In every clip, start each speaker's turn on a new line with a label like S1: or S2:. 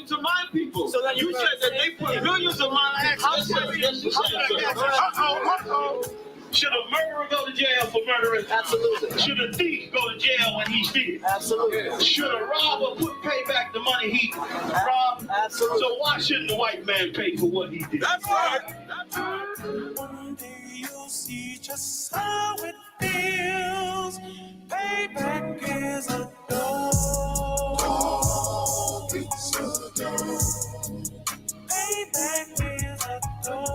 S1: happened to my people? So you said that they put millions of my actions. Should a murderer go to jail for murdering? Absolutely. Should a thief go to jail when he steals? Absolutely. Should a robber pay back the money he robbed? Absolutely. So why shouldn't the white man pay for what he did? That's right. That's right. One day you'll see just how it feels. Payback is a dog. It's a dog. Payback is a dog.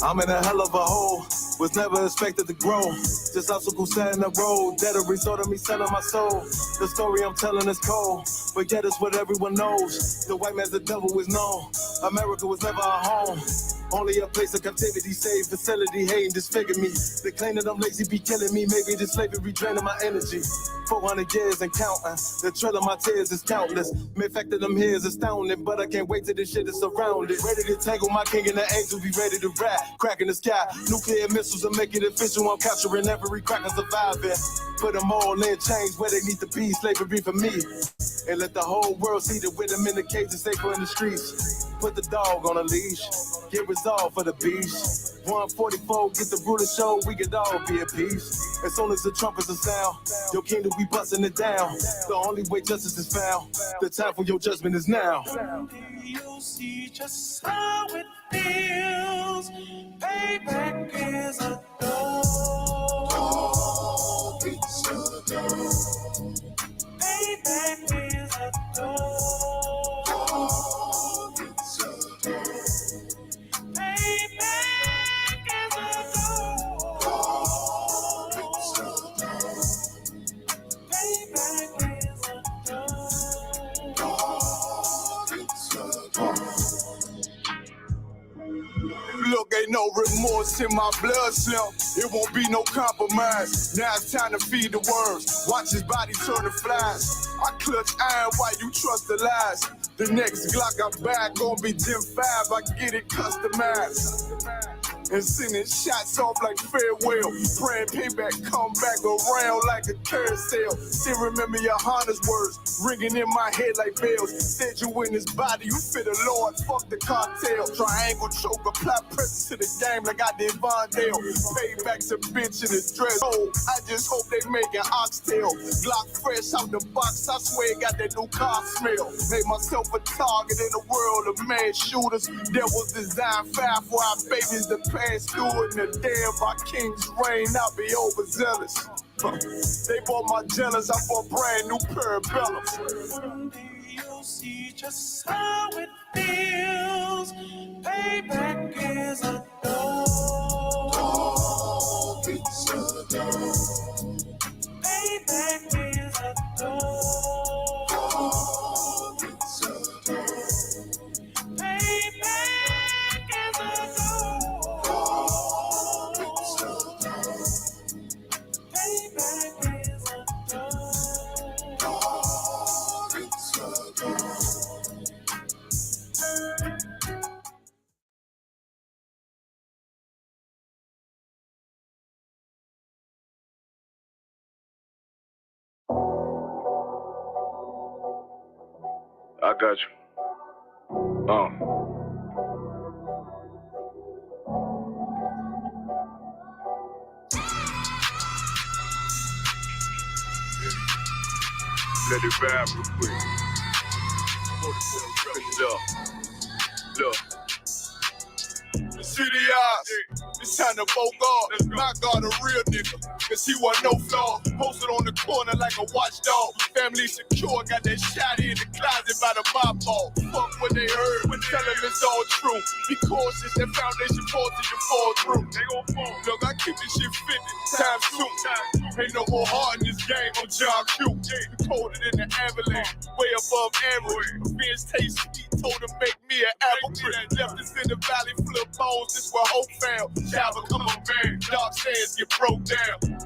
S2: I'm in a hell of a hole, was never expected to grow. Just obstacles set in the road, that a result of me selling my soul. The story I'm telling is cold, but yet it's what everyone knows. The white man's the devil is known. America was never our home. Only a place of captivity, safe facility, hating, disfigure me. They claim that I'm lazy, be killing me. Maybe the slavery draining my energy. 400 years and counting. The trail of my tears is countless. The fact that I'm here is astounding, but I can't wait till this shit is surrounded. Ready to tangle my king and the angel, be ready to rap. Crack in the sky, nuclear missiles and make it official. I'm capturing every crack and surviving. Put them all in chains where they need to be. Slavery for me. And let the whole world see that with them in the cage and safer in the streets. Put the dog on a leash. Get resolved for the beast. 144, get the ruler show, we could all be at peace. As soon as the trumpets are sound, your kingdom, we busting it down. The only way justice is found, the time for your judgment is now.
S3: You'll see just how it feels. Payback is a dog. It's a dog. Payback is a dog. It's a dog.
S4: Look, ain't no remorse in my blood slim. It won't be no compromise. Now it's time to feed the worms. Watch his body turn to flies. I clutch iron while you trust the lies. The next Glock I buy gon' be Gen 5. I get it customized. And sending shots off like farewell. Praying payback come back around like a carousel. Still remember your Honda's words ringing in my head like bells. Said you in his body, you fit the Lord, fuck the cartel. Triangle choke, apply pressure to the game like I did Vondale. Payback to bitch in his dress. Oh, I just hope they make an oxtail. Glock fresh out the box, I swear it got that new car smell. Made myself a target in the world of mad shooters. That was designed fire for our babies to pass through in the damn my king's reign. I'll be overzealous. They bought my jealous, I bought brand new parabellums.
S3: One day you'll see just how it feels. Payback is a dog. It's a dog. Payback is a dog. It's a dog. Payback is a dog. It's a dog. Payback is a dog. It's a dog.
S4: I got you. Let it rap real quick. Look. The city eyes. It's time to vote God. My God, a real nigga. Cause he wasn't no flaw. Posted on the corner like a watchdog. Family secure, got that shot in the closet by the mob ball. Fuck what they heard, when tell them it's all true. Be cautious, that foundation falls till you fall through. They gon' fall. Look, I keep this shit 50 times 2. Ain't no more heart in this game, I'm John Q. We colder than the avalanche, way above average. Fierce taste sweet, told him make me an apple tree. Left us in the valley full of bones, this where hope found. Child become a man, dark sands get broke down.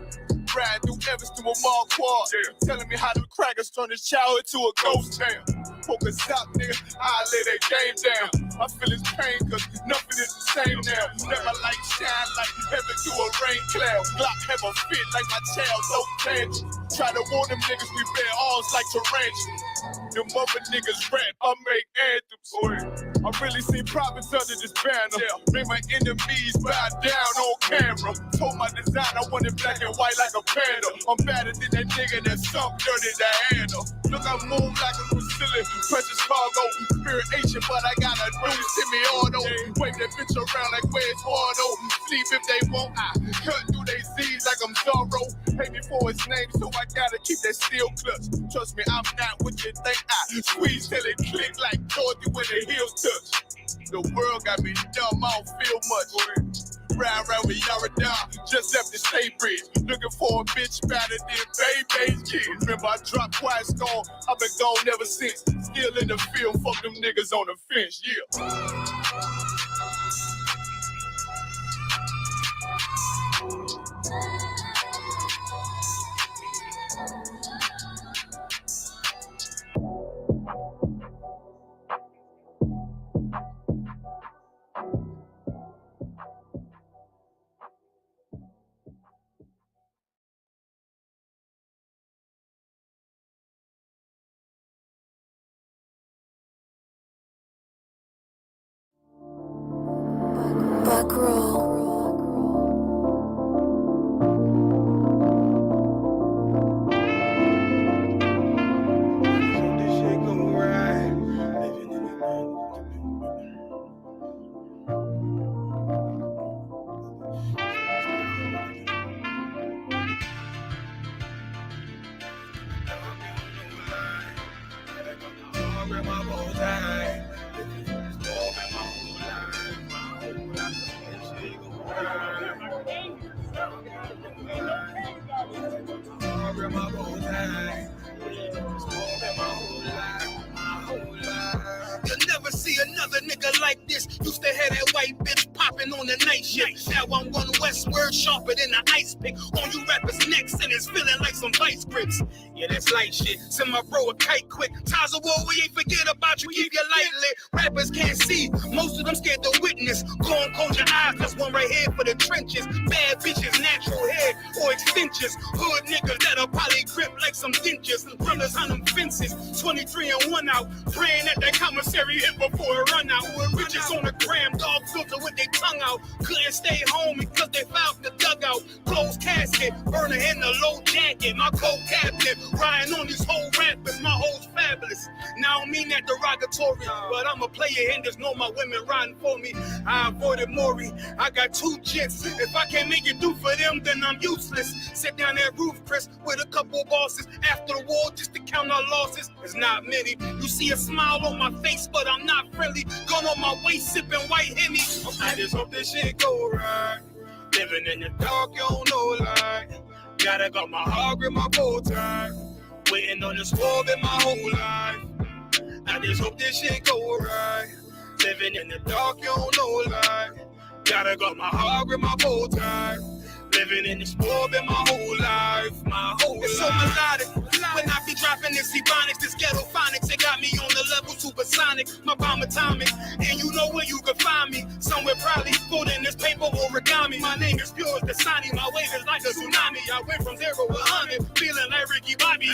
S4: riding through Evanston with Mark Quad. Telling me how the crackers turn his childhood to a ghost town. Focus out, nigga, I lay that game down. I feel his pain, cause nothing is the same now. Let my light shine like heaven through a rain cloud. Glock have a fit like my child, so tangy. Try to warn them niggas we bear arms like tarantulas. Them other niggas rap, I make anthems. I really see profits under this banner. Make my enemies bow down on camera. Told my design I wanted black and white like a panda. I'm better than that nigga that sunk dirty Diana. Look, I move like a Brazilian, precious cargo, spirit Asian, but I got a new semi-auto. Wave that bitch around like where's Wardo. Sleep if they won't, I cut through they Z's like I'm Zorro. Pay me for his name, so I gotta keep that steel clutch. Trust me, I'm not what you think. I squeeze till it click like Dorothy when the heels touch. The world got me dumb, I don't feel much. Ride around with Yaradon, just left the state bridge. Looking for a bitch better than Baby's kid. Remember I dropped Quiet Storm, I've been gone ever since. Still in the field, fuck them niggas on the fence, yeah.
S5: Back row.
S6: You'll never see another nigga like this. Used to have that white bitch popping on the night shift. Now I'm one westward, sharper than an ice pick. On you rappers' necks and it's feeling like some vice grips. Yeah, that's light shit. Send my bro a kite quick. Ties of war, we ain't forget about you. Keep your light lit. Rappers can't see. Most of them scared to witness. Go and close your eyes. There's one right here for the trenches. Bad bitches, natural hair or extensions. Hood niggas that'll probably grip like some dentures. Brothers on them fences. 23 and 1 out. Praying that that commissary hit before it run out. Bitches on the gram, dog filter with their tongue out. Couldn't stay home because they found the dugout. Closed casket, burner in the low jacket. My cold cabinet, riding on these whole rappers. My hoes fabulous. Now I don't mean that derogatory, but I'm a player and there's no my women riding for me. I avoided Maury. I got 2 jets. If I can't make it through for them, then I'm useless. Sit down that roof, Chris, with a couple bosses. After the war, just to count our losses. It's not many. You see a smile on my face, but I'm not friendly. Gun on my waist, sipping white Henny. I just hope this shit go right. Living in the dark, you don't know light. Gotta got my heart grip, my bow tie. Waiting on this war in my whole life. I just hope this shit go right. Living in the dark, you don't know light. Gotta got my heart grip, my bow tie. Living in this war in my whole life, my whole life. It's so melodic. When I be dropping this ebonics, this ghetto phonics, it got me on the level supersonic. My bomb atomic, and you know where you can find me. Somewhere probably folding this paper origami. My name is pure as the Dasani, my wave is like a tsunami. I went from 0 to 100, feeling like Ricky Bobby.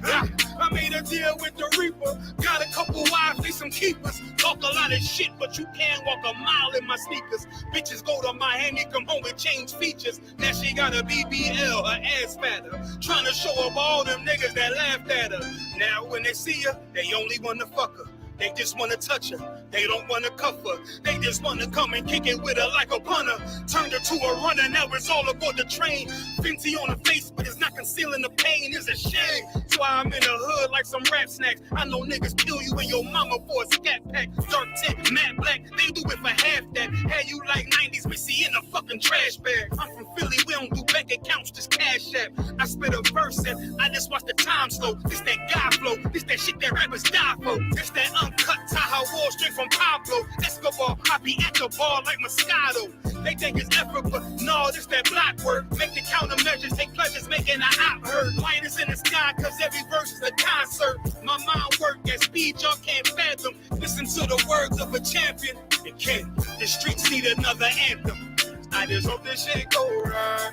S6: I made a deal with the Reaper. Got a couple wives, they some keepers. Talk a lot of shit, but you can't walk a mile in my sneakers. Bitches go to Miami, come home and change features. Now she got a BBL, her ass fatter. Trying to show up all them niggas that laughed at her. Now when they see her, they only wanna fuck her. They just wanna touch her. They don't wanna cuff her. They just wanna come and kick it with her like a punter. Turned her to a runner, now it's all aboard the train. Fenty on her face, but it's not concealing the pain. It's a shame. That's why I'm in the hood like some rap snacks. I know niggas kill you and your mama for a scat pack. Dark tint, matte black, they do it for half that. Had you like 90s Missy in a fucking trash bag. I'm from Philly, we don't do bank accounts, just cash app. I spit a verse and I just watch the time slow. This that guy flow, this that shit that rappers die for. This that uncut Tahoe Wall straight from Pablo Escobar. I be at the bar like Moscato. They think it's effort, but no, this that block work. Make the countermeasures, take pleasures, make and I heard lighters in the sky, cause every verse is a concert. My mind work at speed y'all can't fathom. Listen to the words of a champion. And Ken, the streets need another anthem. I just hope this shit go right.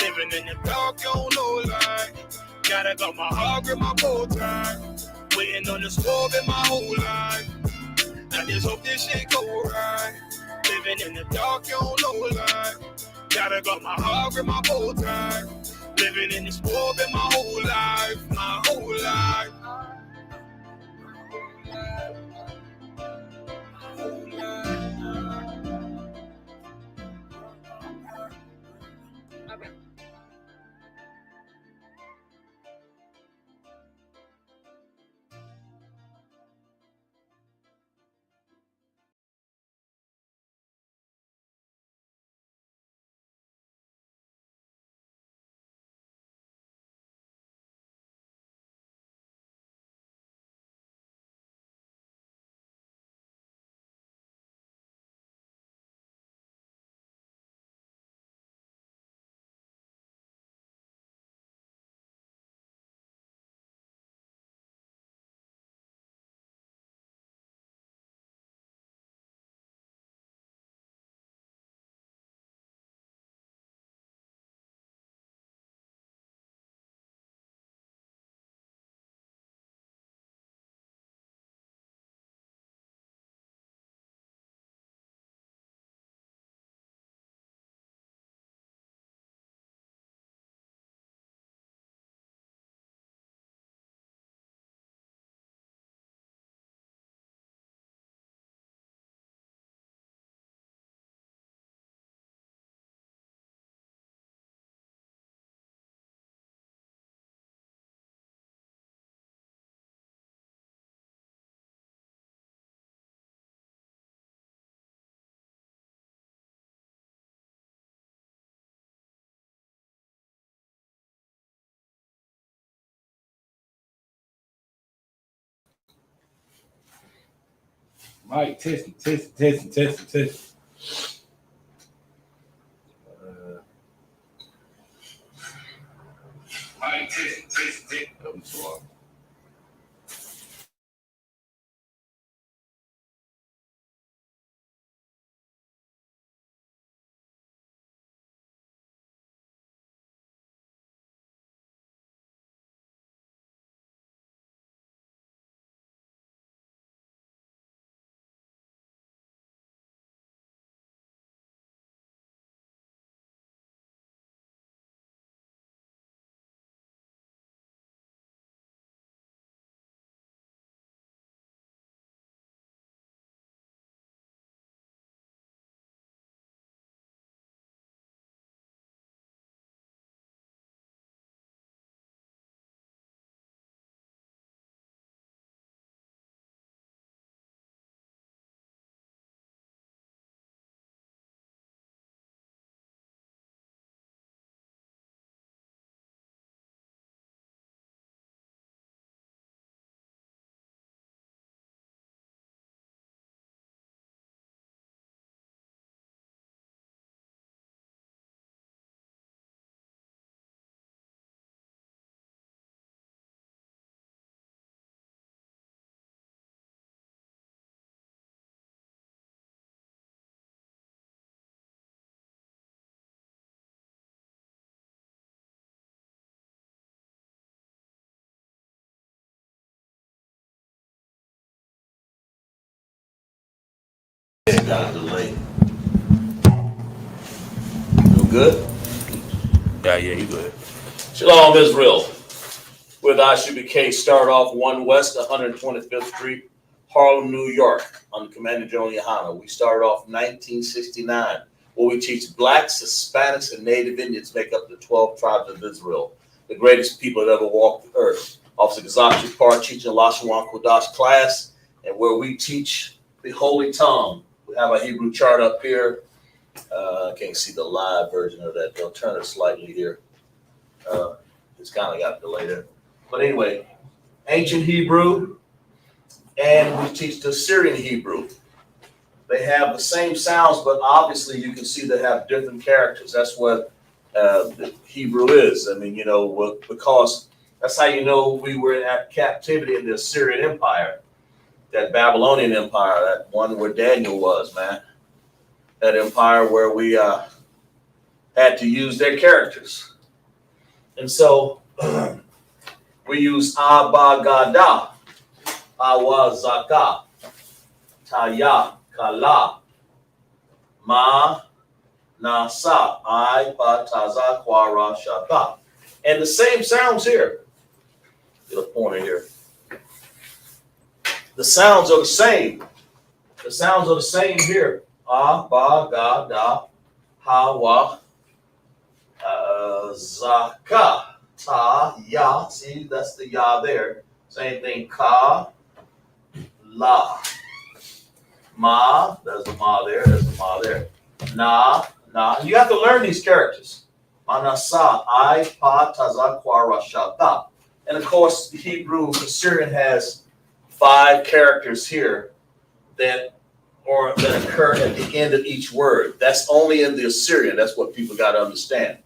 S6: Living in the dark, you don't know light. Gotta got my heart with my bow tie. Waiting on the squab in my whole life. I just hope this shit go right. Living in the dark, you don't know light. Gotta got my heart with my bow tie. Living in the squab in my whole life. My whole life.
S7: Mike, testing. Mike, testing. I'm sorry.
S8: Got a delay. You good? Yeah, you good. Shalom, Israel. With ISUPK, start off 1 West, 125th Street, Harlem, New York, under Commander General Yohana. We started off 1969, where we teach blacks, Hispanics, and Native Indians make up the 12 tribes of Israel, the greatest people that ever walked the earth. Officer Gazachi Park teaching Lashawan Kodash class, and where we teach the Holy Tongue. We have a Hebrew chart up here. I can't see the live version of that. They'll turn it slightly here. It's kind of got delayed there. But anyway, ancient Hebrew, and we teach the Syrian Hebrew. They have the same sounds, but obviously you can see they have different characters. That's what the Hebrew is. I mean, because that's how you know we were in captivity in the Assyrian Empire, that Babylonian Empire, that one where Daniel was, man. That empire where we had to use their characters. And so we use Abagada, Awazaka, Taya, Kala, Ma, Nasa, I, Ba, Taza, Kwara, Shata. And the same sounds here. Get a pointer here. The sounds are the same. The sounds are the same here. A, Ba, Ga, Da, Ha, Wa, Zaka, Ta, Ya. See, that's the Ya there. Same thing. Ka, La. Ma, there's the Ma there. There's the Ma there. Na, Na. You have to learn these characters. Manasa, I, Pa, Taza, Kwara, Shata. And of course, the Hebrew, Assyrian has 5 characters here that occur at the end of each word. That's only in the Assyrian. That's what people got to understand.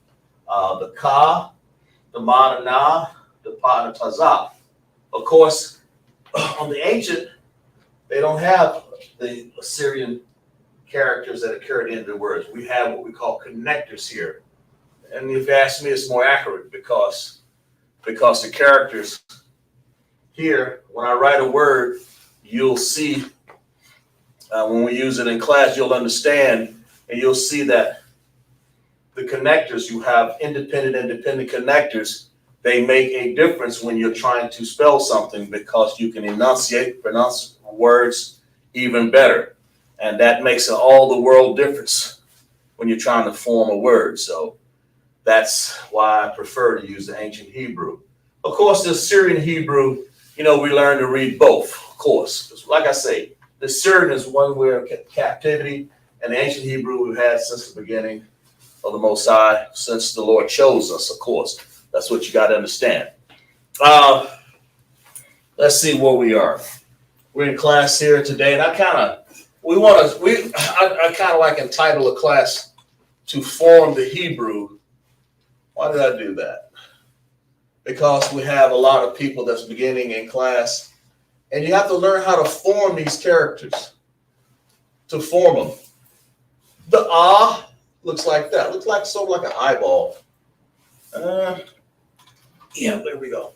S8: The Ka, the Ma, the Na, the Pa, the Taza. Of course, on the ancient, they don't have the Assyrian characters that occur at the end of the words. We have what we call connectors here. And if you ask me, it's more accurate because the characters here, when I write a word, you'll see, when we use it in class, you'll understand, and you'll see that the connectors, you have independent connectors. They make a difference when you're trying to spell something because you can pronounce words even better. And that makes all the world difference when you're trying to form a word. So that's why I prefer to use the ancient Hebrew. Of course, the Assyrian Hebrew, we learn to read both, of course. Because like I say, the Assyrian is one we're in captivity, and the ancient Hebrew we've had since the beginning of the Most High, since the Lord chose us, of course. That's what you got to understand. Let's see where we are. We're in class here today, and I kind of like entitle a class to form the Hebrew. Why did I do that? Because we have a lot of people that's beginning in class, and you have to learn how to form these characters, to form them. The ah looks like that. Looks like sort of like an eyeball. Yeah, there we go.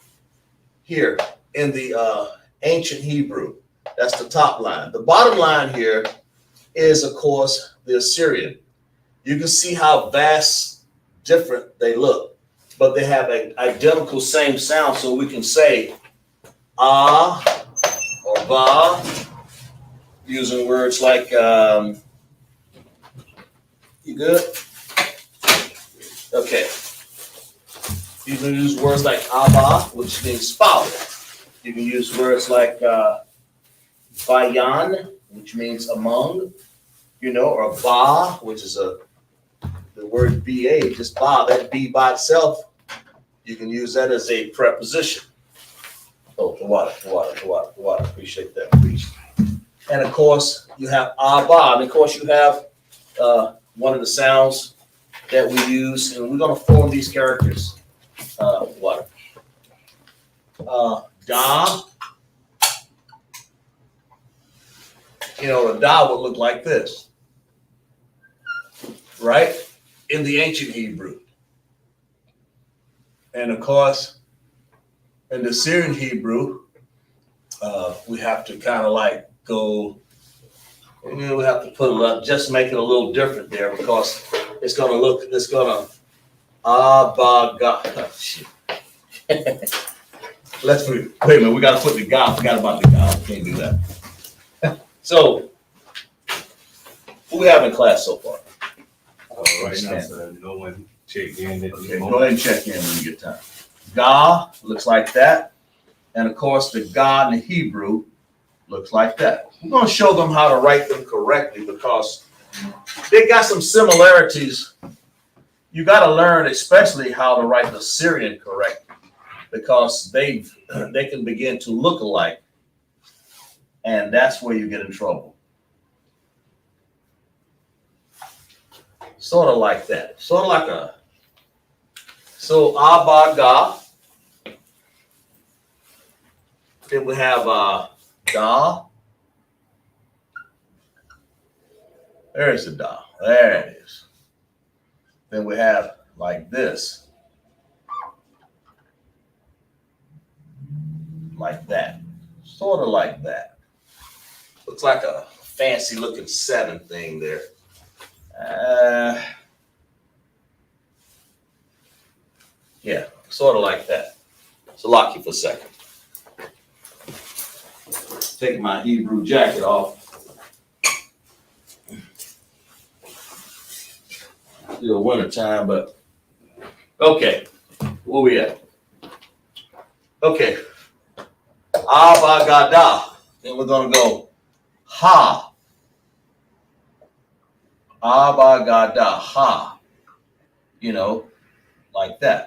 S8: Here in the ancient Hebrew, that's the top line. The bottom line here is, of course, the Assyrian. You can see how vast different they look, but they have an identical same sound, so we can say ah or ba, using words like, you good? Okay. You can use words like abba, which means father. You can use words like bayan, which means among, or ba, which is the word ba, just ba, that be by itself. You can use that as a preposition. Oh, the water. Appreciate that, please. And of course, you have abba, and of course, you have one of the sounds that we use, and we're going to form these characters. Water. Da. The da would look like this, right? In the ancient Hebrew. And of course, in the Syrian Hebrew, we have to kind of like go, we have to put it up, just make it a little different there because it's going to Abaga. Shit. Wait a minute, we got to put the ga. I forgot about the ga. We can't do that. So, who we have in class so far?
S7: Right now, so no one checked in.
S8: Okay, go ahead and check in when you get time. Ga looks like that. And of course, the ga in the Hebrew looks like that. I'm going to show them how to write them correctly because they got some similarities. You got to learn especially how to write the Syrian correctly because they can begin to look alike. And that's where you get in trouble. Sort of like that. Sort of like So Abaga. Then we have Da. There's the Da. There it is. Then we have like this. Like that. Sort of like that. Looks like a fancy looking 7 thing there. Yeah, sort of like that. So lock you for a second. Taking my Hebrew jacket off. Still winter time, but okay. Where we at? Okay. Abagada. Then we're gonna go ha. Abagada ha. You know, like that.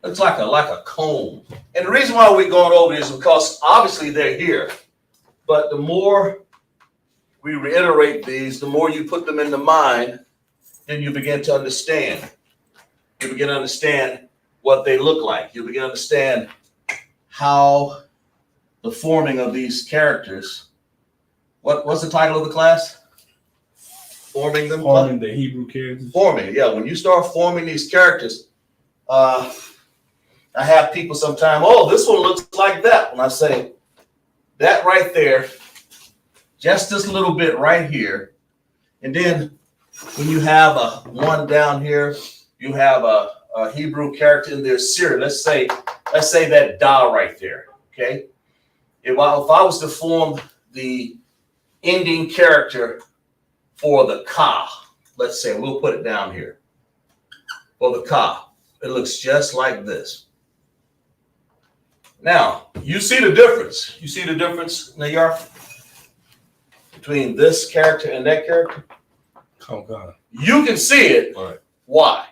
S8: It's like a comb. And the reason why we're going over this is because obviously they're here. But the more we reiterate these, the more you put them in the mind, then you begin to understand. You begin to understand what they look like. You begin to understand how the forming of these characters. What's the title of the class? Forming them?
S7: Forming the Hebrew characters.
S8: Forming, yeah. When you start forming these characters, I have people sometimes, oh, this one looks like that. When I say that right there, just this little bit right here. And then when you have a one down here, you have a Hebrew character in there, Syria. Let's say that Da right there, okay? If I was to form the ending character for the Ka, let's say, we'll put it down here. For the Ka, it looks just like this. Now, you see the difference. You see the difference, Nayar, between this character and that character?
S7: Okay.
S8: You can see it.
S7: Right.
S8: Why?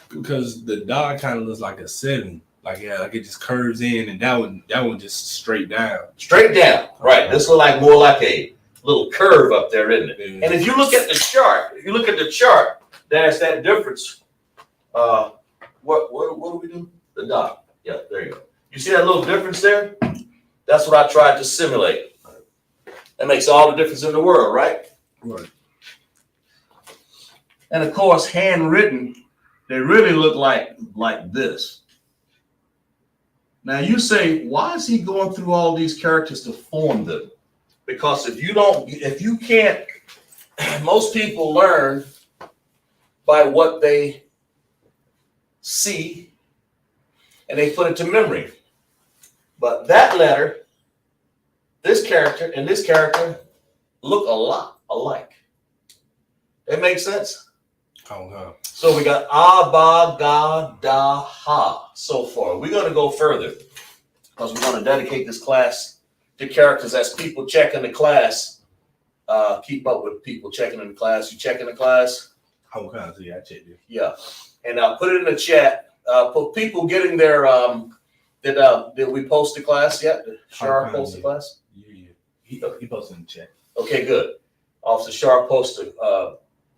S7: Because the dog kind of looks like a 7. Like it just curves in, and that one just straight down.
S8: Straight down. Right. This look like more like a little curve up there, isn't it?
S7: Yeah.
S8: And if you look at the chart, there's that difference. What do we do? The dot. Yeah, there you go. You see that little difference there? That's what I tried to simulate. That makes all the difference in the world, right?
S7: Right.
S8: And of course, handwritten, they really look like this. Now you say, why is he going through all these characters to form them? Because if you can't, most people learn by what they see and they put it to memory. But that letter, this character, and this character look a lot alike. That makes sense?
S7: Okay.
S8: So we got Abagadaha so far. We're going to go further because we're going to dedicate this class to characters as people check in the class. Keep up with people checking in the class. You check in the class?
S7: Okay, so yeah, I checked it.
S8: Yeah. And put it in the chat. For people getting their, did we post the class yet? Did Shar post the class?
S7: Yeah. He posted in the chat.
S8: Okay, good. Officer Shar posted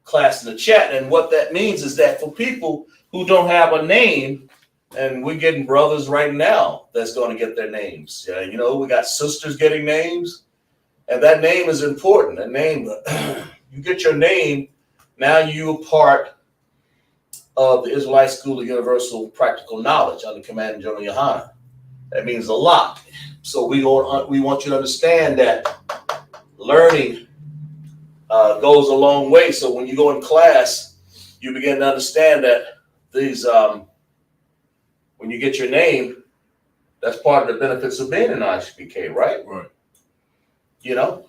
S8: class in the chat. And what that means is that for people who don't have a name, and we're getting brothers right now that's going to get their names. Yeah, you know, we got sisters getting names, and that name is important. A name, you get your name, now you're part of the Israelite School of Universal Practical Knowledge under Commanding General Yohanan. That means a lot. So we want you to understand that learning goes a long way. So when you go in class, you begin to understand that these, when you get your name, that's part of the benefits of being in ISUPK, right?
S7: Right.
S8: You know?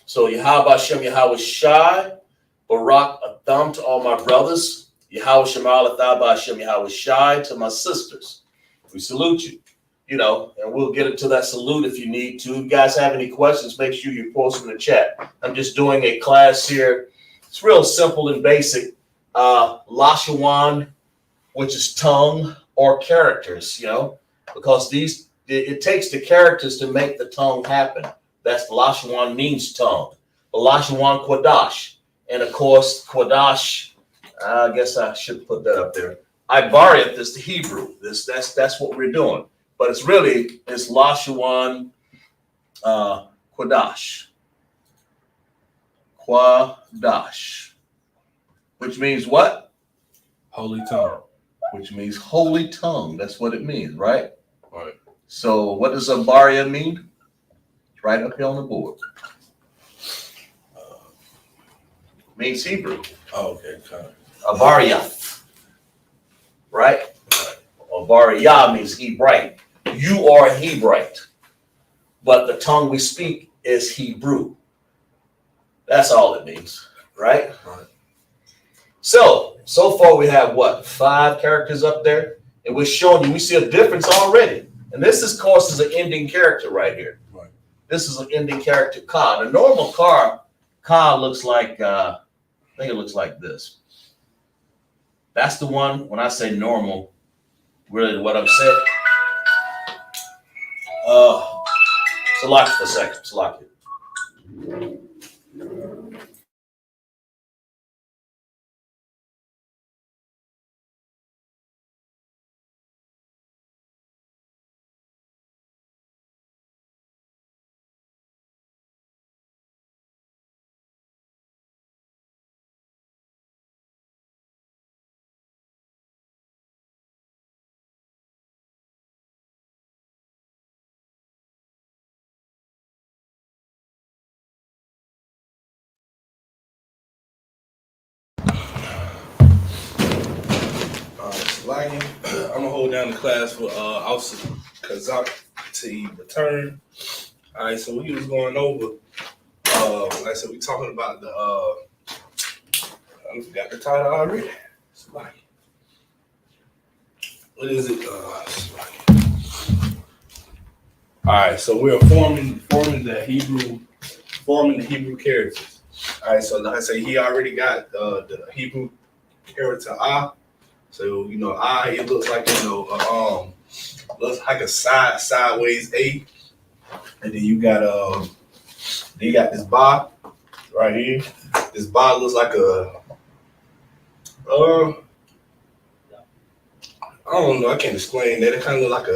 S8: So Yahweh Hashem, Yahweh Shai, Barak Atham to all my brothers. Yahweh Shemal Athaba Hashem, Yahweh Shai to my sisters. We salute you. You know, and we'll get into that salute if you need to. If you guys have any questions, make sure you post them in the chat. I'm just doing a class here. It's real simple and basic. Lashawan, which is tongue or characters, you know, because it takes the characters to make the tongue happen. That's Lashawan means tongue. Lashawan Quadash. And of course, Quadash I guess I should put that up there. Ibariath is the Hebrew. That's what we're doing. But it's Lashuan Quadash. Quadash. Which means what?
S7: Holy tongue.
S8: Which means holy tongue. That's what it means, right?
S7: Right.
S8: So what does Abaria mean? Right up here on the board. Means Hebrew.
S7: Oh, okay.
S8: Abaria. Right? Abaria means Hebrite. You are Hebrite. But the tongue we speak is Hebrew. That's all it means. Right?
S7: Right.
S8: So far we have what? 5 characters up there? And we're showing you, we see a difference already. And this is, of course, is an ending character right here.
S7: Right.
S8: This is an ending character, Ka. The normal Ka looks like, I think it looks like this. That's the one, when I say normal, really what I'm saying. Select for a second, select it.
S7: I'm gonna hold down the class for Officer Kazak to return. All right, so we was going over. Like I said, we talking about the. I forgot the title already. What is it? All right, so we're forming the Hebrew characters. All right, so like I say, he already got the Hebrew character Ah. So I, it looks like looks like a sideways A, and then you got this bar right here. This bar looks like a I don't know, I can't explain that. It kind of look like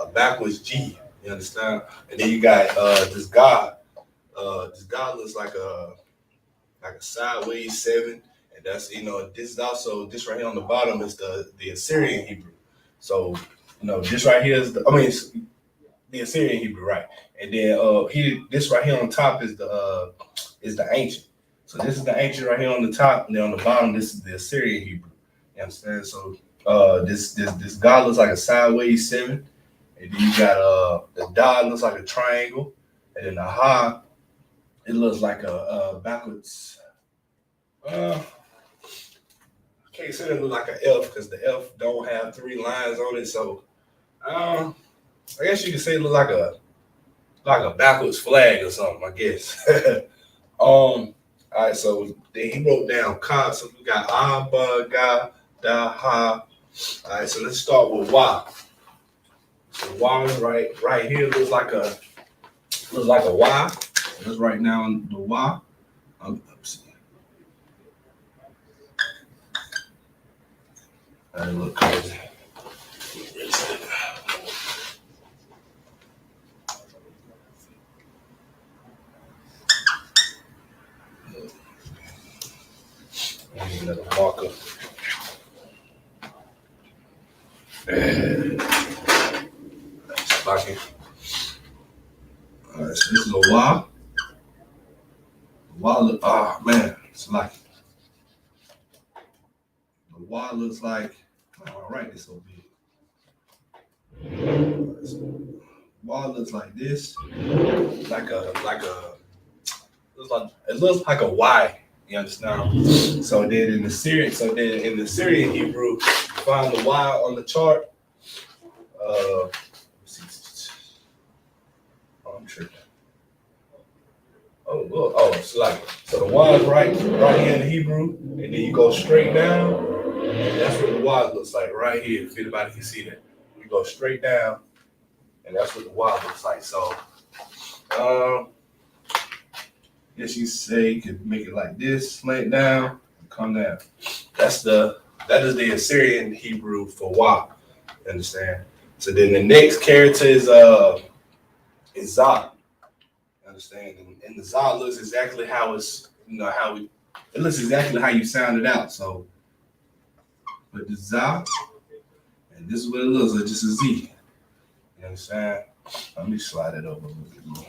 S7: a backwards G. You understand? And then you got this God. This God looks like a sideways 7. And that's this is also this right here on the bottom is the Assyrian Hebrew. So this right here is it's the Assyrian Hebrew, right? And then this right here on top is the ancient. So this is the ancient right here on the top, and then on the bottom this is the Assyrian Hebrew. You understand? So this God looks like a sideways 7, and then you got the Da looks like a triangle, and then the Ha it looks like a backwards. Can't say it look like an F because the F don't have 3 lines on it. So I guess you could say it look like a backwards flag or something, I guess. All right, so then he wrote down Ka. So we got Abba, Ga, Da, Ha. All right, so let's start with Wa. So Wa right here looks like a Y. Let's write down the Y. That look crazy. Another marker. All right, so this is a Y. The Y look, man, it's like the Y looks like. All right, this so big. Y looks like this, it looks like a Y. You understand? So then in the Syrian Hebrew, find the Y on the chart. I'm tripping. Oh, look. Oh, it's like, so the Y is right here in the Hebrew, and then you go straight down, and that's what the Y looks like right here, if anybody can see that. You go straight down, and that's what the Y looks like. So, guess you say you could make it like this, lay it down, and come down. that is the Assyrian Hebrew for Wa. You understand? So then the next character is Zah. You understand? And the Zah looks exactly how it's it looks exactly how you sound it out. So but the Zah, and this is what it looks like, just a Z. You understand? Let me slide it over a little bit more.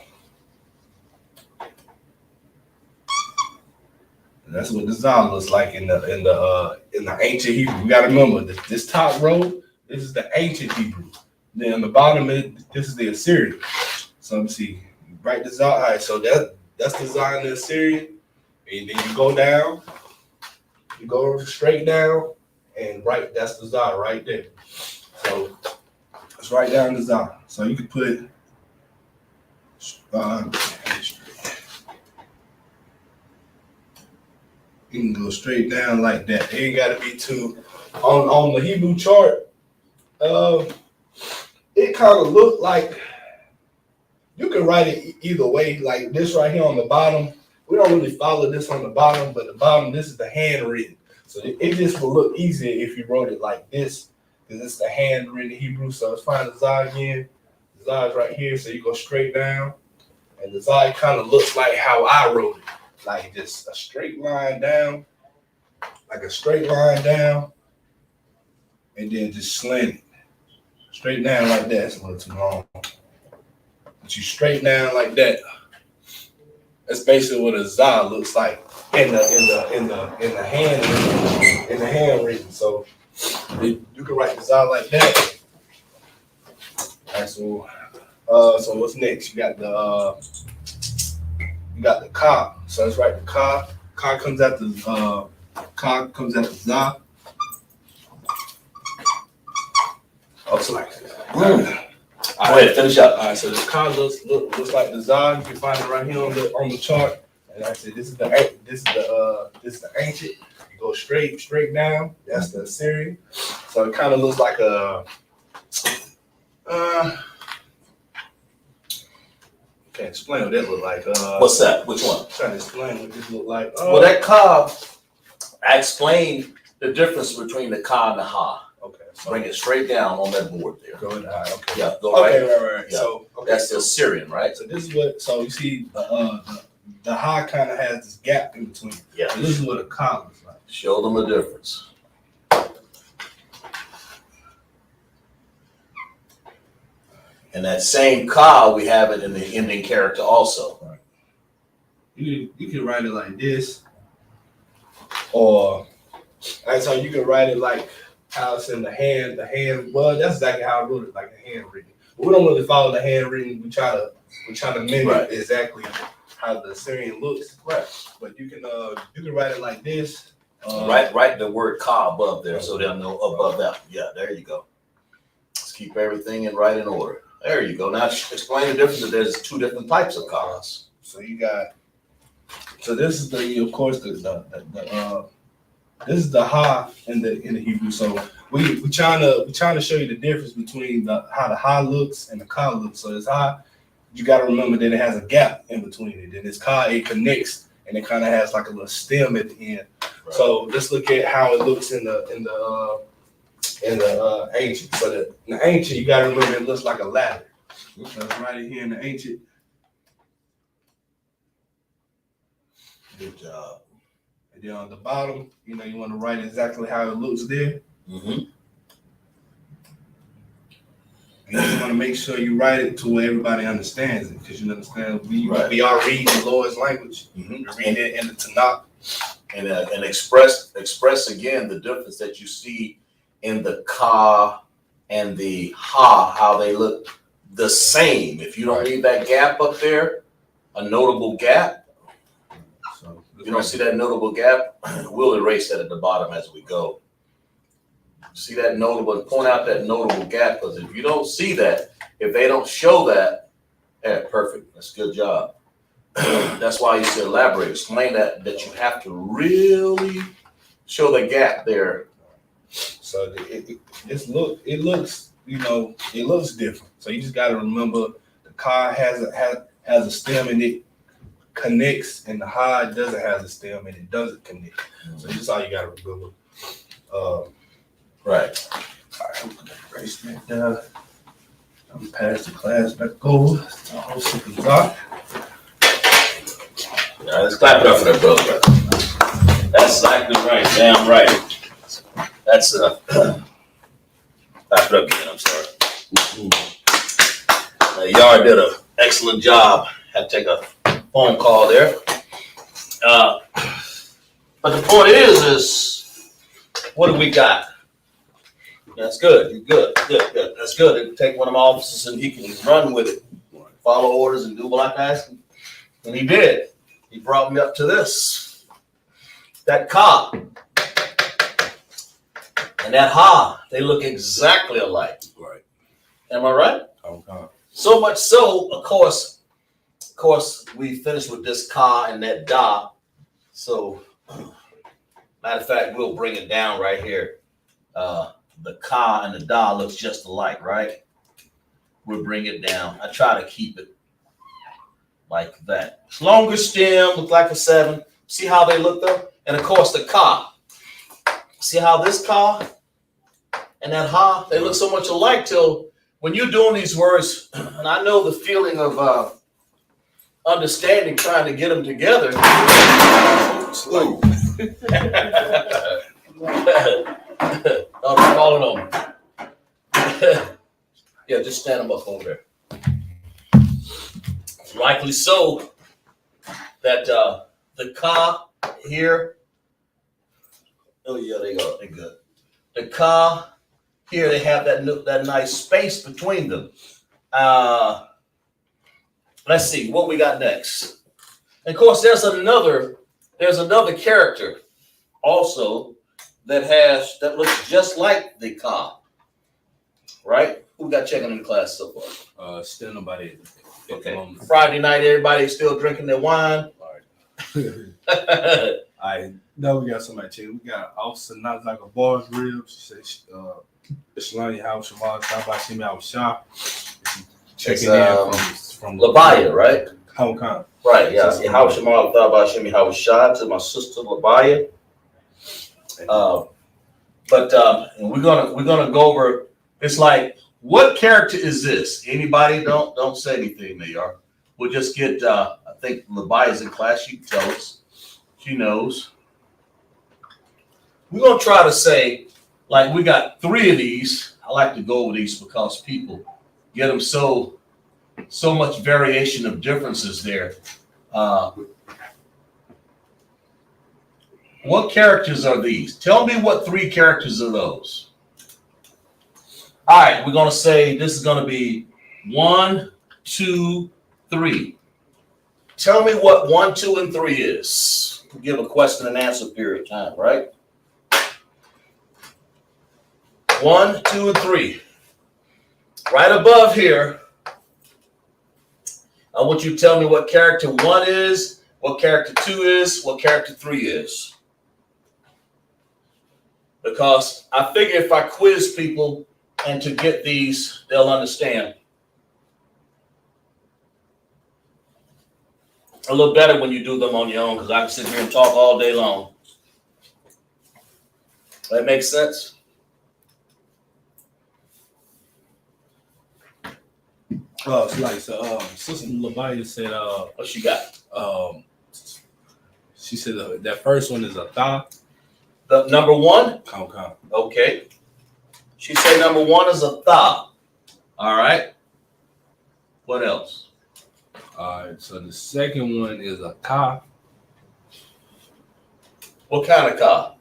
S7: And that's what the Zah looks like in the ancient Hebrew. You gotta remember this top row, this is the ancient Hebrew. Then on the bottom, this is the Assyrian. So let me see. You write the Zah. All right, so that's the Zah in the Assyrian. And then you go down, you go straight down, and that's the Zah right there. So let's write down the Zah. So you could put you can go straight down like that. It ain't gotta be too on the Hebrew chart. It kind of looked like you can write it either way, like this right here on the bottom. We don't really follow this on the bottom, but the bottom, this is the handwritten. So it just will look easier if you wrote it like this, because it's the handwritten Hebrew. So let's find the Zah again. The Zah is right here, so you go straight down. And the Zah kind of looks like how I wrote it, like just a straight line down, like a straight line down, and then just slant it. Straight down like that. It's a little too long. But you straight down like that. That's basically what a Zah looks like in the handwritten. So you can write the Zah like that. All right, so what's next? You got the Ka. So let's write the Ka. Ka comes after Zah. Also like
S8: Go ahead, finish up.
S7: All right, so this Ka looks like the Zah. You can find it right here on the chart. And I said this is the ancient. You go straight down. That's the Assyrian. So it kind of looks like a can't explain what that look like.
S8: What's that? Which one?
S7: I'm trying to explain what this look like.
S8: Well, that Ka, I explained the difference between the Ka and the Ha.
S7: Okay. So
S8: Bring it straight down on that board there.
S7: go ahead. Okay.
S8: Yeah, go right.
S7: Right.
S8: Yeah.
S7: So
S8: That's the Assyrian, right?
S7: So this is what. So you see, the Ha kind of has this gap in between.
S8: Yeah.
S7: So this is what a Ka looks like.
S8: Show them the difference. And that same Ka, we have it in the ending character also.
S7: Right. You can write it like this, or so you can write it like how it's in the hand. Well, that's exactly how I wrote it, like the handwritten. But we don't really follow the handwritten. We try to mimic exactly how the Assyrian looks.
S8: Right.
S7: But you can write it like this.
S8: Write the word Ka above there so they'll know above that. Yeah, there you go. Let's keep everything in right in order. There you go. Now explain the difference that there's two different types of Kas.
S7: So you got. So this is of course this is the Ha in the Hebrew. So we trying to show you the difference between how the Ha looks and the Ka looks. So this Ha, you got to remember that it has a gap in between it. And this Ka, it connects and it kind of has like a little stem at the end. Right. So let's look at how it looks in the ancient. So in the ancient, you got to remember it looks like a ladder. So it's right here in the ancient.
S8: Good job.
S7: And then on the bottom, you want to write exactly how it looks there.
S8: Mm-hmm.
S7: And you want to make sure you write it to where everybody understands it, because you understand we are reading the Lord's language.
S8: Mm-hmm.
S7: We're reading it in the Tanakh.
S8: And express again the difference that you see in the Ka and the Ha, how they look the same. If you don't leave that gap up there, a notable gap,
S7: So
S8: if you don't see that notable gap, we'll erase that at the bottom as we go. See that notable, point out that notable gap, because if you don't see that, if they don't show that, yeah, perfect. That's a good job. That's why you should elaborate, explain that you have to really show the gap there.
S7: So it looks different. So you just got to remember the Ka has a stem and it connects, and the Ha doesn't have a stem and it doesn't connect. So that's all you got to remember.
S8: Right.
S7: All right, I'm gonna erase that down. I'm gonna pass the class back over to our supervisor.
S8: Yeah, let's clap it up for that brother. That's exactly right. Damn right. That's clap it up again. I'm sorry. Yard did an excellent job. Had to take a phone call there. But the point is what do we got? That's good. You're good. Good. That's good. They can take one of my officers and he can run with it, follow orders and do what I asked him. And he did. He brought me up to this. That car and that ha, they look exactly alike.
S7: Right.
S8: Am I right?
S7: Okay.
S8: So much so, of course, we finished with this car and that da. So, matter of fact, we'll bring it down right here. The car and the da looks just alike, right? We'll bring it down. I try to keep it like that. Longer stem, look like a 7. See how they look though? And of course the car. See how this car and that ha, they look so much alike till when you're doing these words, and I know the feeling of understanding, trying to get them together. Ooh. I'm calling on me. Yeah, just stand them up over there. Likely so that the car here. Oh yeah, they go. They good. The car here, they have that nice space between them. Let's see what we got next. And of course, there's another character also that looks just like the car. Right? Who got checking in the class so far?
S7: Still nobody.
S8: Okay. Friday night, everybody still drinking their wine.
S7: I know we got somebody checking. We got Officer Not Like a Boss Rib. She said, Shalani House Shamal, stop by, see me, I was shot. Checking in from
S8: Labaya, right?
S7: Hong Kong.
S8: Right, yeah. How Shamal thought about Shimi, how was shot to my sister Labaya. And we're gonna go over. It's like, what character is this? Anybody? Don't say anything, Mayar. We'll just get. I think Labaya's in class. She can tell us. She knows. We're gonna try to say, like, we got 3 of these. I like to go over these because people get them so much variation of differences there. What characters are these? Tell me what 3 characters are those. All right, we're gonna say this is gonna be 1, 2, 3. Tell me what 1, 2, and 3 is. We'll give a question and answer period of time, right? 1, 2, and 3. Right above here, I want you to tell me what character 1 is, what character 2 is, what character 3 is. Because I figure if I quiz people and to get these, they'll understand. A little better when you do them on your own, because I can sit here and talk all day long. That makes sense?
S7: It's like Sister Labaya said.
S8: What she got?
S7: She said that first one is a thought.
S8: The number 1.
S7: Hong Kong.
S8: Okay. She said number 1 is a thought. All right. What else?
S7: All right. So the second one is a car.
S8: What kind of car?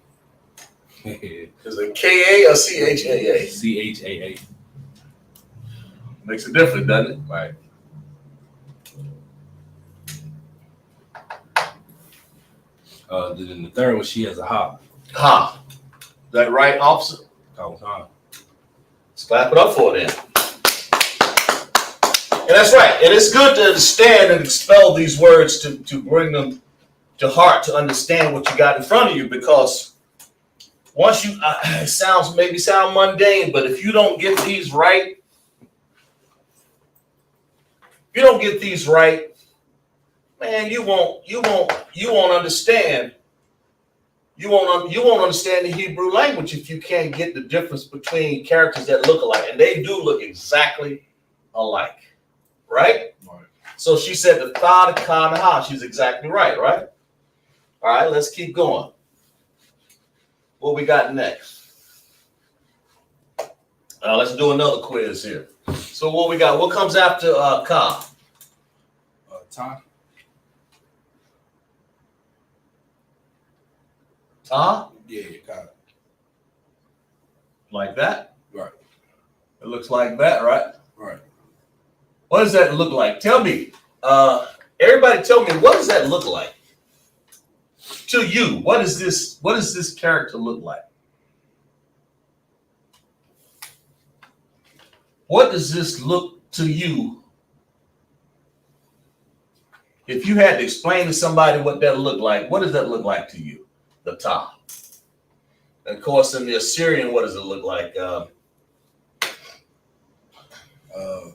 S8: Is it K-A or C-H-A-A?
S7: C-H-A-A.
S8: Makes a difference, doesn't it?
S7: Right. Then the third one, she has a hop.
S8: Ha. Is that right, officer?
S7: Hong Kong.
S8: Let's clap it up for them. And that's right. And it's good to understand and expel these words to bring them to heart, to understand what you got in front of you, because once you, it sounds mundane, but if you don't get these right, man, you won't understand. you won't understand the Hebrew language if you can't get the difference between characters that look alike, and they do look exactly alike, right? So she said the tha, the ka, and the ha. She's exactly right? All right, let's keep going. What we got next? Let's do another quiz here. So what we got? What comes after ka?
S9: Ta.
S8: Ta?
S9: Yeah, got it.
S8: Like that?
S9: Right.
S8: It looks like that, right?
S9: Right.
S8: What does that look like? Tell me. Everybody tell me, what does that look like? To you, what does this character look like? What does this look to you? If you had to explain to somebody what that looked like, what does that look like to you? The ta. And of course, in the Assyrian, what does it look like?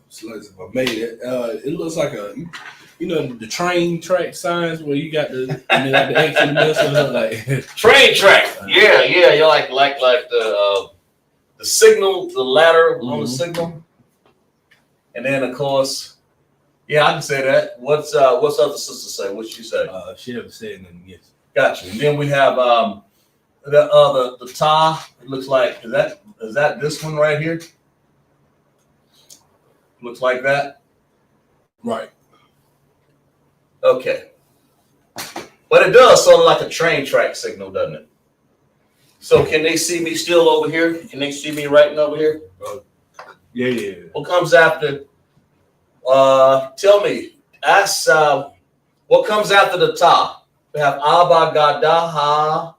S9: So like if I made it. It looks like the train track signs where you got the like the X in the middle, so it look like
S8: Train track. Yeah. You're like the signal, the ladder on the signal. And then of course, yeah, I can say that. What's other sister say? What'd she say?
S9: she haven't said anything yet.
S8: Gotcha. And then we have the ta. It looks like is that this one right here? Looks like that.
S9: Right.
S8: Okay. But it does sort of like a train track signal, doesn't it? So can they see me still over here? Can they see me writing over here?
S9: Yeah.
S8: What comes after? Tell me. Ask what comes after the ta? We have abagadaha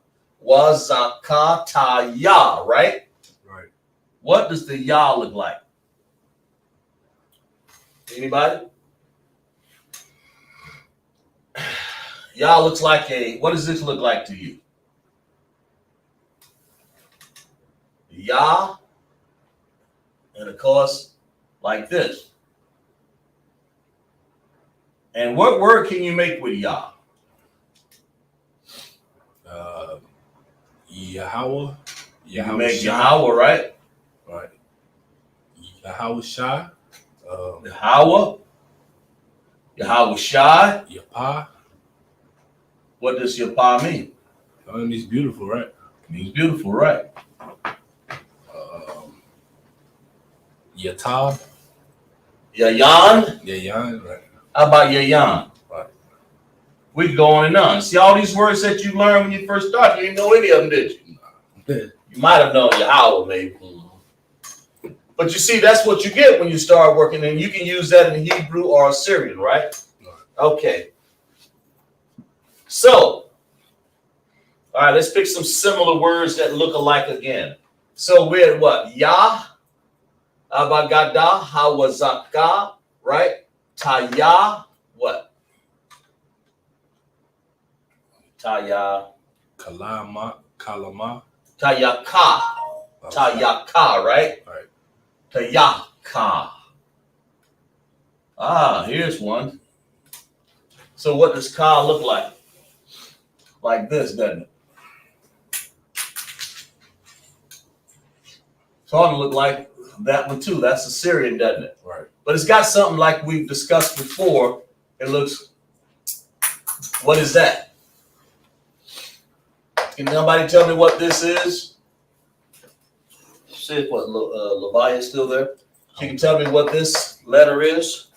S8: wazaka ya, right?
S9: Right.
S8: What does the ya look like? Anybody? Ya looks like what does this look like to you? Ya, and of course, like this. And what word can you make with ya?
S9: Yahweh.
S8: You can make Yahweh, right?
S9: Right. Yahweh Shai.
S8: Yahweh. Yahweh Shai.
S9: Yapa.
S8: What does Yapa mean?
S9: It means beautiful, right?
S8: It means beautiful, right?
S9: Yatab.
S8: Yayan.
S9: Yayan, right.
S8: How about Yayan?
S9: Right.
S8: We can go on and on. See all these words that you learned when you first started. You didn't know any of them, did you? You might have known Yahweh, maybe. But you see, that's what you get when you start working, and you can use that in Hebrew or Assyrian, right? Okay. So, all right, let's pick some similar words that look alike again. So we're at what? Yah, Abagada, Hawazaka, right? Taya, what? Taya.
S9: Kalama.
S8: Tayaka. Tayaka, right?
S9: Right.
S8: Tayaka. Here's one. So what does ka look like? Like this, doesn't it? It's hard to look like that one too. That's Assyrian, doesn't it?
S9: Right.
S8: But it's got something like we've discussed before. It looks, what is that? Can somebody tell me what this is? See if what Levi is still there. She can tell me what this letter is.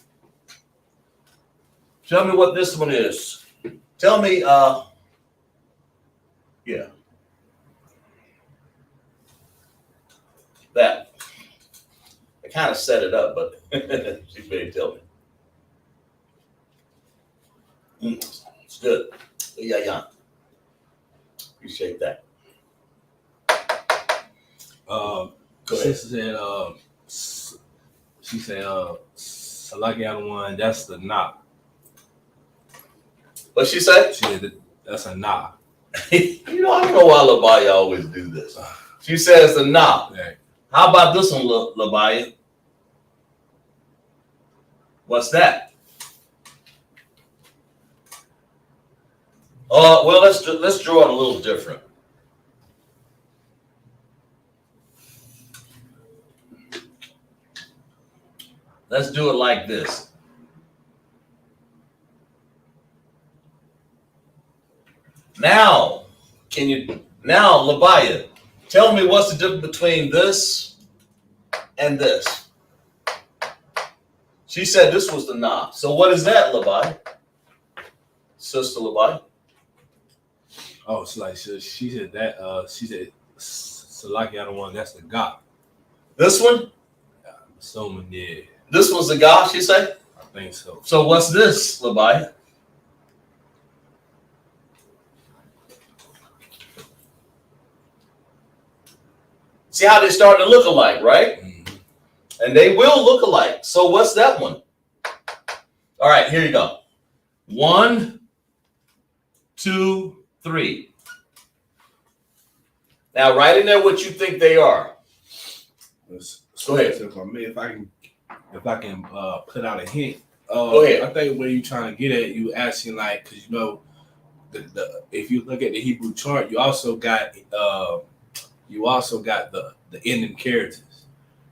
S8: Tell me what this one is. Tell me, yeah. That. I kind of set it up, but she may tell me. It's good. Yeah. Appreciate that. Go ahead.
S9: She said, Salaki one, that's the knock.
S8: What'd she say?
S9: She said, that's a knock.
S8: I don't know why Labaya always do this. She says the knock.
S9: Right.
S8: How about this one, Labaya? What's that? Well, let's draw it a little different. Let's do it like this. Now, Labaya, tell me what's the difference between this and this? She said this was the nah. So what is that, Labaya? Sister Labaya?
S9: Oh, it's like she said that. She said Salaki, I don't want. That's the God.
S8: This one?
S9: I'm assuming, yeah.
S8: This was the God, she said?
S9: I think so.
S8: So what's this, Labaya? See how they start to look alike, right?
S9: Mm-hmm.
S8: And they will look alike. So what's that one? All right, here you go. 1, 2, 3. Now, write in there what you think they are.
S9: Go
S8: ahead.
S9: If I can put out a hint.
S8: Go ahead.
S9: I think where you trying to get at, you asking like, because you know, the if you look at the Hebrew chart, you also got the ending characters.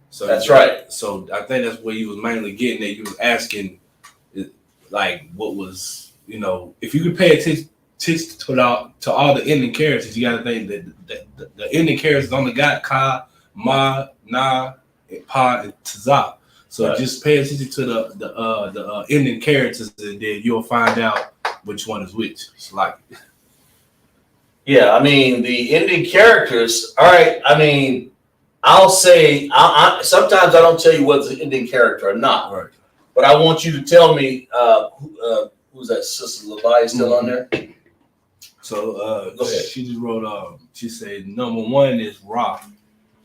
S9: So
S8: that's right.
S9: So I think that's where you was mainly getting at. You was asking, like, what was, you know, if you could pay attention to all the ending characters, you got to think that the ending characters only got Ka, Ma, Na, and Pa, and Tazah. So
S8: right.
S9: Just pay attention to the ending characters, and then you'll find out which one is which. It's like,
S8: yeah, I mean the ending characters. All right, I mean, I'll say sometimes I don't tell you what's the ending character or not.
S9: Right.
S8: But I want you to tell me who's that? Sister Levi still on there?
S9: So
S8: Go ahead.
S9: she just wrote. She said number 1 is Ra.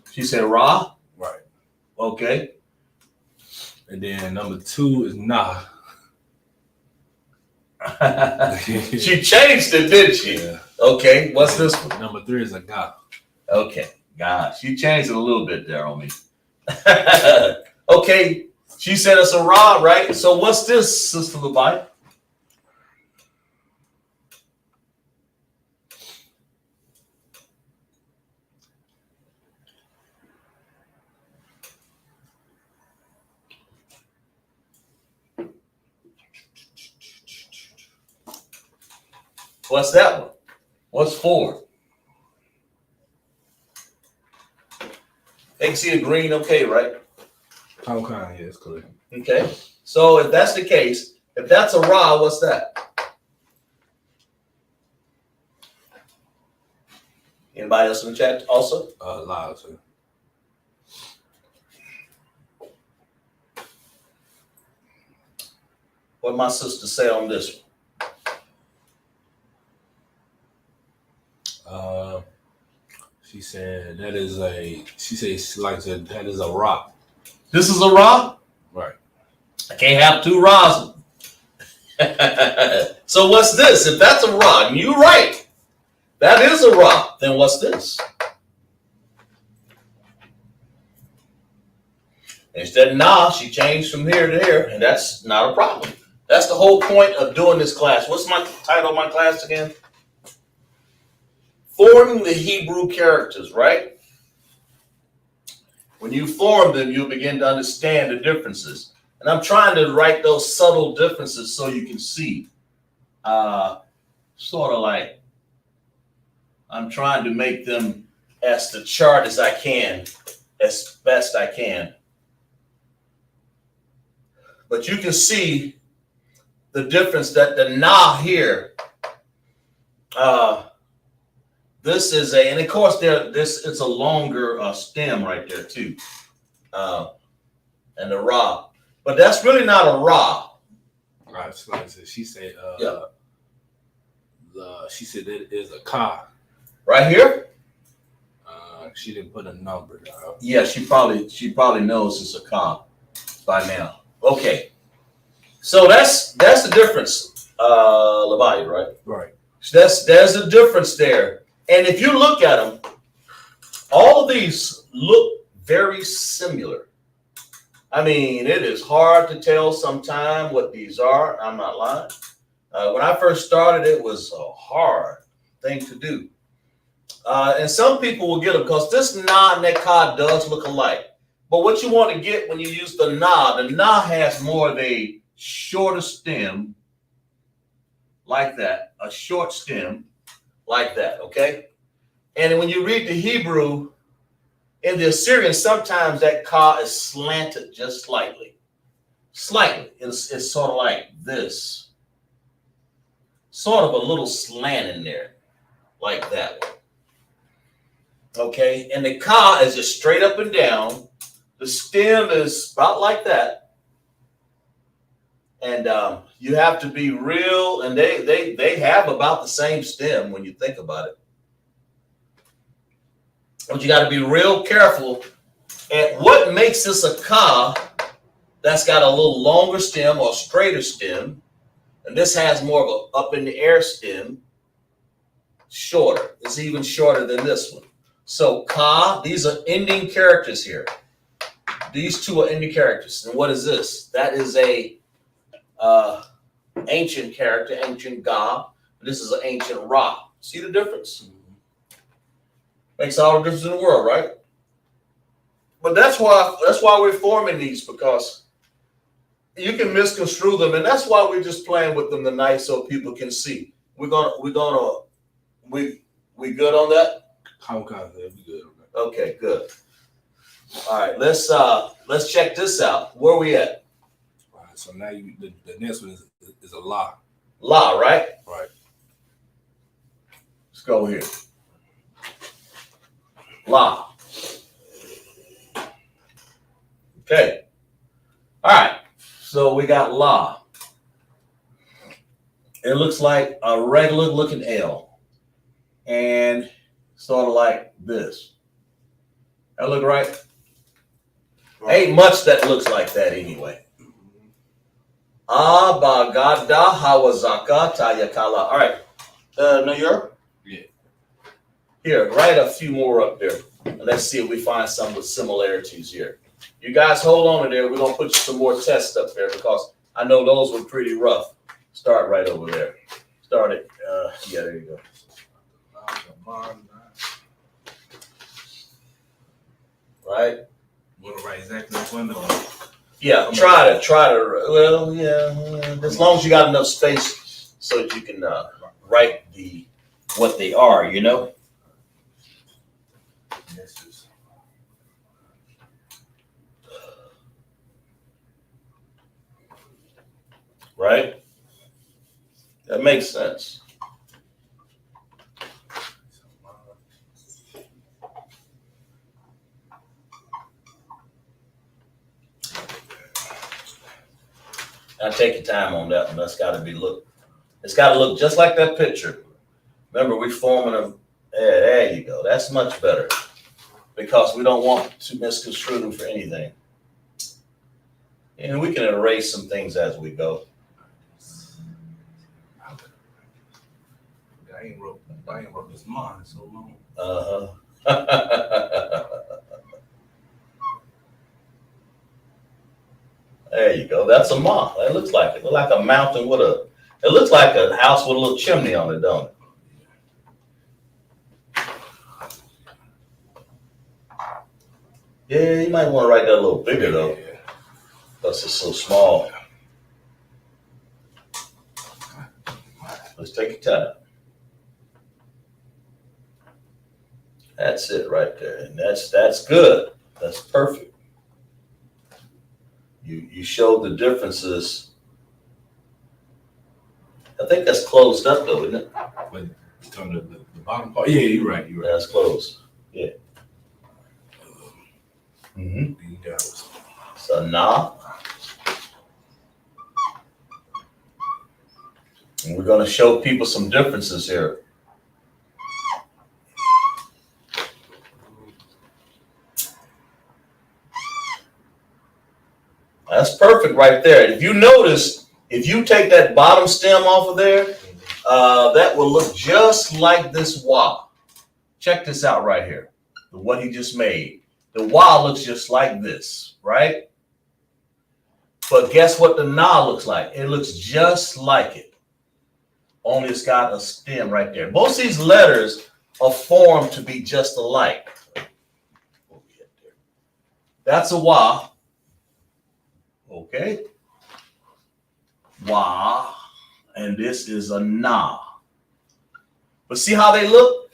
S8: She said Ra.
S9: Right.
S8: Okay.
S9: And then number 2 is Nah.
S8: She changed it, didn't she?
S9: Yeah.
S8: Okay. What's this one?
S9: Number 3 is a God.
S8: Okay. God, she changed it a little bit there on me. Okay. She said it's a Ra, right? So what's this, Sister Levi? What's that one? What's 4? They can see the green, okay, right?
S9: Okay, yeah, it's clear.
S8: Okay. So if that's the case, if that's a Ra, what's that? Anybody else in the chat also?
S9: Loud, sir.
S8: What my sister say on this one?
S9: She said that is that is a rock.
S8: This is a Ra?
S9: Right.
S8: I can't have 2 Ra's. So what's this? If that's a Ra, and you're right, that is a Ra, then what's this? Instead of Nah, she changed from here to here, and that's not a problem. That's the whole point of doing this class. What's my title of my class again? Forming the Hebrew characters, right? When you form them, you'll begin to understand the differences. And I'm trying to write those subtle differences so you can see. Sort of like I'm trying to make them as the chart as I can, as best I can. But you can see the difference that the Na here, this is and of course it's a longer stem right there too, and the Ra, but that's really not a Ra.
S9: Right. So like I said, she said,
S8: Yeah.
S9: She said it is a Ka.
S8: Right here.
S9: She didn't put a number down.
S8: Yeah, she probably knows it's a Ka by now. Okay, so that's the difference, Levi, right?
S9: Right.
S8: There's a difference there. And if you look at them, all of these look very similar. I mean, it is hard to tell sometimes what these are. I'm not lying. When I first started, it was a hard thing to do. And some people will get them because this Na and that Ka does look alike. But what you want to get when you use the na has more of a shorter stem like that, a short stem like that, okay? And when you read the Hebrew, in the Assyrian, sometimes that ka is slanted just slightly. Slightly. It's sort of like this. Sort of a little slant in there, like that one. Okay, and the ka is just straight up and down. The stem is about like that. And you have to be real, and they have about the same stem when you think about it. But you got to be real careful. And what makes this a ka that's got a little longer stem or straighter stem, and this has more of a up in the air stem, shorter. It's even shorter than this one. So ka, these are ending characters here. These two are ending characters. And what is this? That is a ancient character, ancient ga. This is an ancient ra. See the difference? Makes all the difference in the world, right? But that's why we're forming these, because you can misconstrue them, and that's why we're just playing with them tonight so people can see. We good on that?
S9: We good.
S8: Okay, good. All right, let's check this out. Where are we at?
S9: All right, so now the next one is a la.
S8: La, right?
S9: Right.
S8: Let's go here. La. Okay. All right. So we got la. It looks like a regular looking L. And sort of like this. That look right? Ain't much that looks like that anyway. Abagada hawazaka tayakala. All right. New York?
S9: Yeah.
S8: Here, write a few more up there. And let's see if we find some with similarities here. You guys hold on to there. We're going to put some more tests up there because I know those were pretty rough. Start right over there. Start it. Yeah, there you go. Right?
S9: Want to write exactly in front of them?
S8: Yeah, try to. Well, yeah. As long as you got enough space so that you can write what they are, you know? Right? That makes sense. Now take your time on that one. That's got to be it's got to look just like that picture. Remember, we're forming them. Yeah, there you go. That's much better because we don't want to misconstrue them for anything. And we can erase some things as we go.
S9: I ain't wrote this mine so long.
S8: There you go. That's a moth. It looks like it. It looks like a mountain with it looks like a house with a little chimney on it, don't it? Yeah, you might want to write that a little bigger though. Because it's so small. Let's take your time. That's it right there. And that's good. That's perfect. You showed the differences. I think that's closed up though, isn't it?
S9: But on the bottom part. Yeah, you're right.
S8: That's closed. Yeah. Mm-hmm. So now, and we're going to show people some differences here. That's perfect right there. If you notice, if you take that bottom stem off of there, that will look just like this wa. Check this out right here. What he just made. The wa looks just like this, right? But guess what the na looks like? It looks just like it. Only it's got a stem right there. Most of these letters are formed to be just alike. That's a wa. Okay. Wa. And this is a na. But see how they look?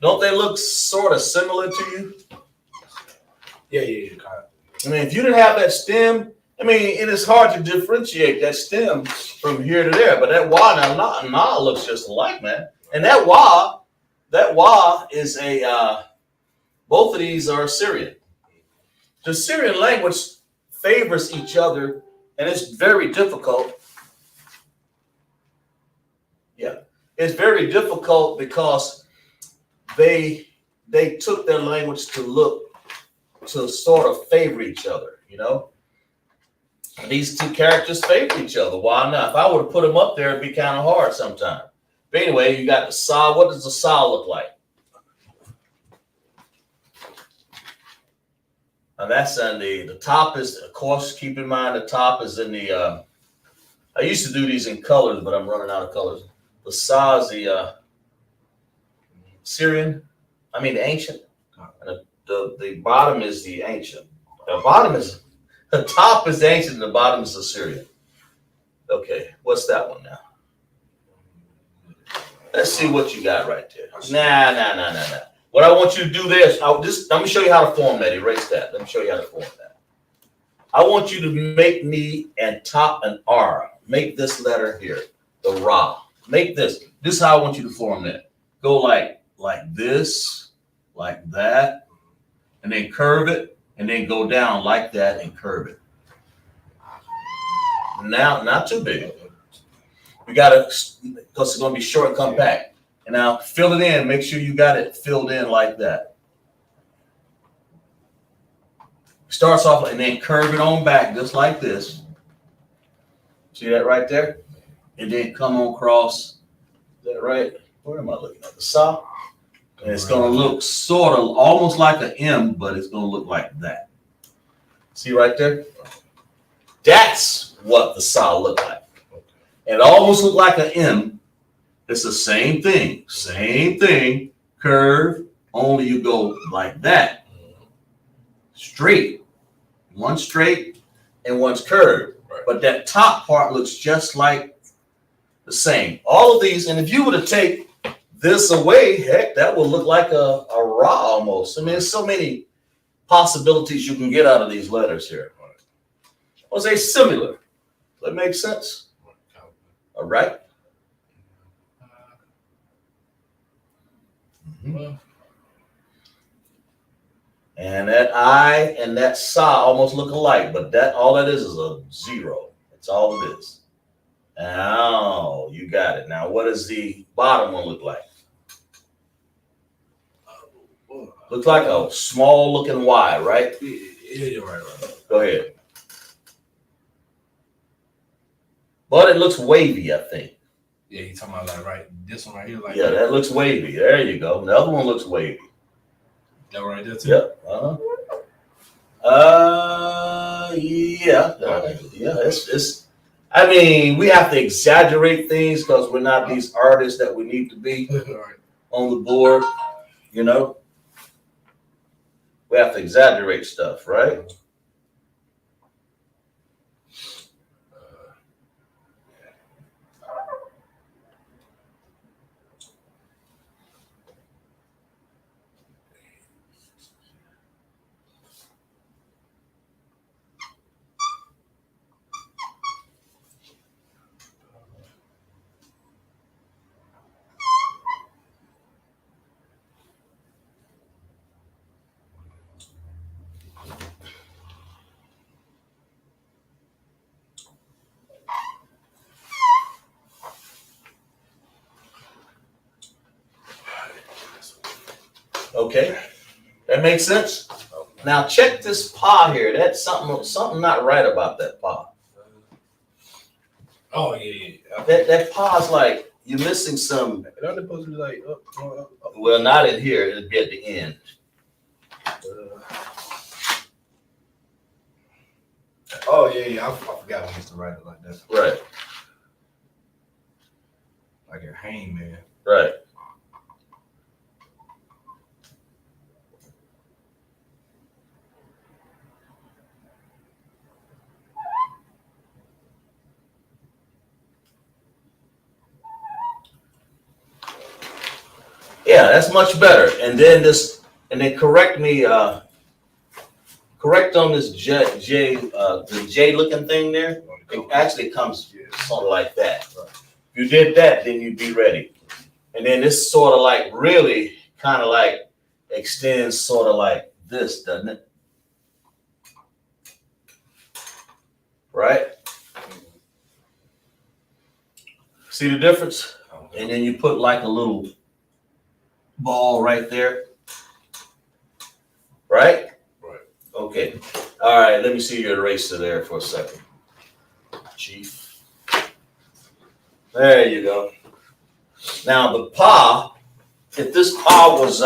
S8: Don't they look sort of similar to you?
S9: Yeah.
S8: I mean, if you didn't have that stem, I mean, it is hard to differentiate that stem from here to there. But that wa now, na looks just alike, man. And that wa is a, both of these are Syrian. The Syrian language favors each other, and it's very difficult. Yeah, it's very difficult because they took their language to sort of favor each other, you know. These two characters favor each other. Why not? If I were to put them up there, it'd be kind of hard sometimes. But anyway, you got the sa. What does the sa look like? And that's on the top is, of course, keep in mind the top is in the, I used to do these in colors, but I'm running out of colors. The sa is the Syrian, the ancient. And the bottom is the ancient. The top is the ancient and the bottom is the Syrian. Okay, what's that one now? Let's see what you got right there. Nah. What I want you to do there is, let me show you how to form that. Erase that. Let me show you how to form that. I want you to make me and top an R. Make this letter here, the Ra. Make this. This is how I want you to form that. Go like this, like that, and then curve it, and then go down like that and curve it. Now, not too big. We got to, because it's going to be short and compact. And now fill it in. Make sure you got it filled in like that. Starts off and then curve it on back just like this. See that right there? And then come on across. Is that right? Where am I looking at? The sa. And it's going to look sort of almost like an M, but it's going to look like that. See right there? That's what the sa look like. It almost look like an M. It's the same thing, curve, only you go like that. Straight. One straight and one's curved. Right. But that top part looks just like the same. All of these, and if you were to take this away, heck, that would look like a Ra almost. I mean, there's so many possibilities you can get out of these letters here. Well, they're similar. Does that make sense? All right. And that I and that sa almost look alike, but that all that is a zero. That's all it is. Now you got it. Now, what does the bottom one look like? Looks like a small looking Y, right?
S9: Yeah, you're right.
S8: Go ahead. But it looks wavy, I think.
S9: Yeah, you talking about like right this one right here, like
S8: yeah, that looks wavy. There you go. The other one looks wavy.
S9: That right there too.
S8: Yep. Yeah. It's. I mean, we have to exaggerate things because we're not these artists that we need to be on the board. You know, we have to exaggerate stuff, right? Okay, that makes sense. Now check this pa here. That's something not right about that pa.
S9: Oh yeah.
S8: That pa's like you're missing some.
S9: They're supposed to be like up.
S8: Well, not in here. It'll be at the end.
S9: Oh yeah. I forgot I used to write it like that.
S8: Right.
S9: Like a hangman.
S8: Right. Yeah, that's much better. And then correct me, correct on this the J looking thing there. It actually comes sort of like that. If you did that, then you'd be ready. And then this sort of like really kind of like extends sort of like this, doesn't it? Right? See the difference? And then you put like a little ball right there. Right?
S7: Right.
S8: Okay. All right. Let me see your eraser there for a second. Chief. There you go. Now the pa, if this pa was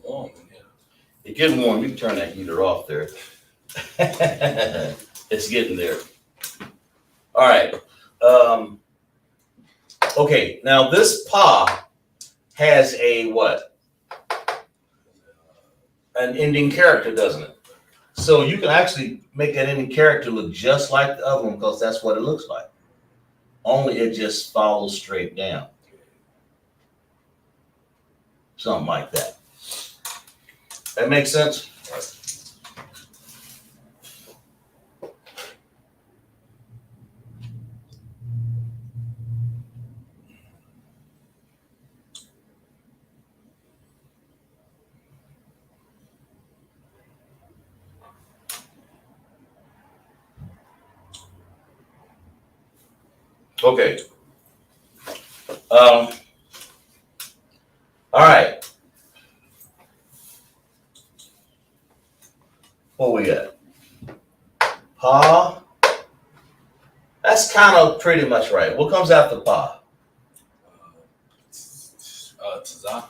S9: warm,
S8: it getting warm, you can turn that heater off there. It's getting there. All right. Okay, now this pa has a what? An ending character, doesn't it? So you can actually make that ending character look just like the other one because that's what it looks like. Only it just follows straight down. Something like that. That makes sense? Okay. All right. What we got? Pa. That's kind of pretty much right. What comes after pa?
S9: Tazah.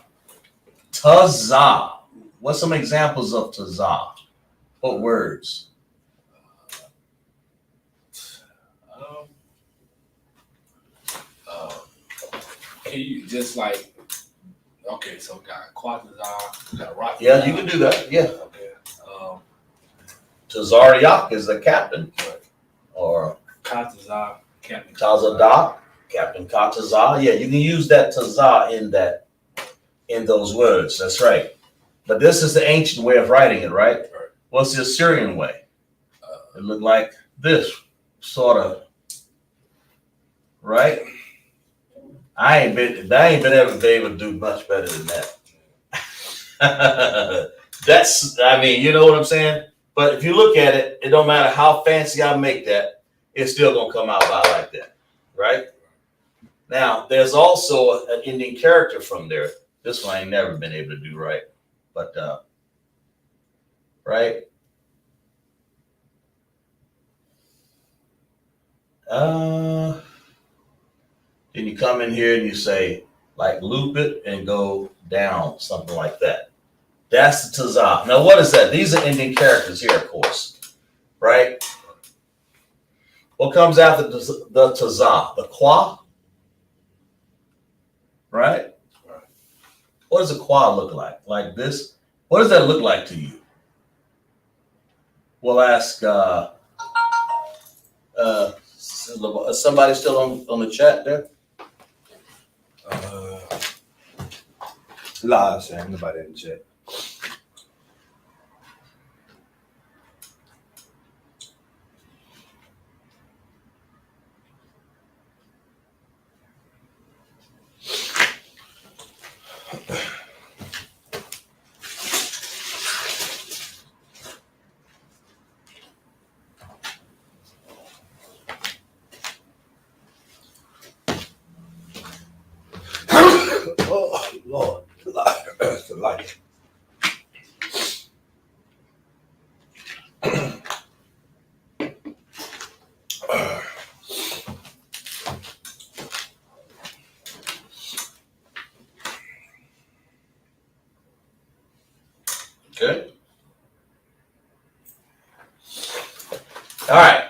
S8: Tazah. What's some examples of tazah? What words?
S9: Can you just like, okay, so we got Quatazah, we got Rock.
S8: Yeah, you can do that. Yeah.
S9: Okay.
S8: Tazariak is the captain.
S9: Right.
S8: Or
S9: Quatazah, Captain
S8: Tazadak, Captain Katazah. Yeah, you can use that tazah in those words. That's right. But this is the ancient way of writing it, right?
S9: Right.
S8: What's the Assyrian way? It looked like this, sort of. Right? I ain't been able to do much better than that. That's, I mean, you know what I'm saying? But if you look at it, it don't matter how fancy I make that, it's still gonna come out about like that, right? Now, there's also an ending character from there. This one I ain't never been able to do right, but right? Then you come in here and you say, like, loop it and go down, something like that. That's the tazah. Now, what is that? These are ending characters here, of course, right? What comes after the tazah? The qua, right? What does a qua look like? Like this? What does that look like to you? We'll ask is somebody still on the chat there?
S10: Live saying nobody in the chat.
S8: All right.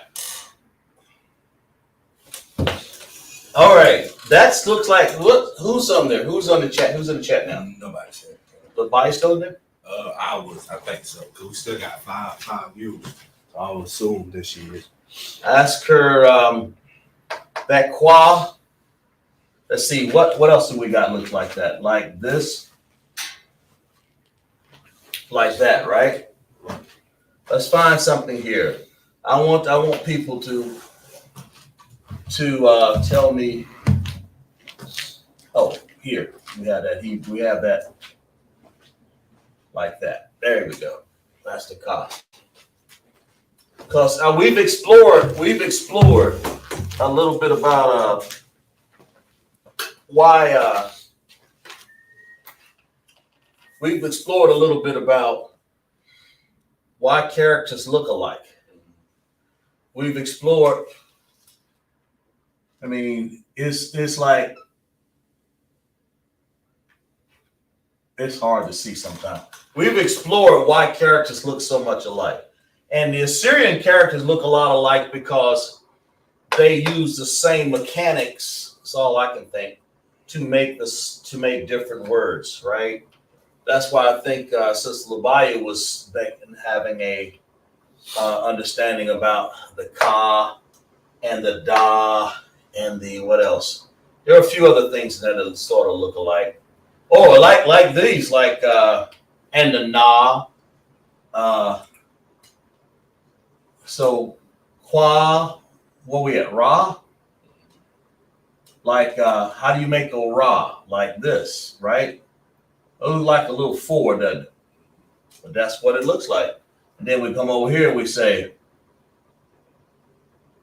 S8: All right. That looks like who's on there? Who's on the chat? Who's in the chat now?
S9: Nobody said.
S8: The body's still in there?
S9: I think so. Cause we still got five viewers. So I would assume that she is.
S8: Ask her that qua. Let's see what else do we got look like that? Like this, like that, right? Let's find something here. I want people to tell me. Oh, here we have that. We have that like that. There we go. That's the cost. Because we've explored a little bit about why we've explored a little bit about why characters look alike. We've explored. I mean, it's like it's hard to see sometimes. We've explored why characters look so much alike. And the Assyrian characters look a lot alike because they use the same mechanics, that's all I can think, to make different words, right? That's why I think Sister Labaya was having a understanding about the ka and the da and the what else? There are a few other things that sort of look alike. Oh, like these, like and the na. So qua, what we at? Ra? Like how do you make a ra? Like this, right? It looks like a little four, doesn't it? But that's what it looks like. And then we come over here and we say,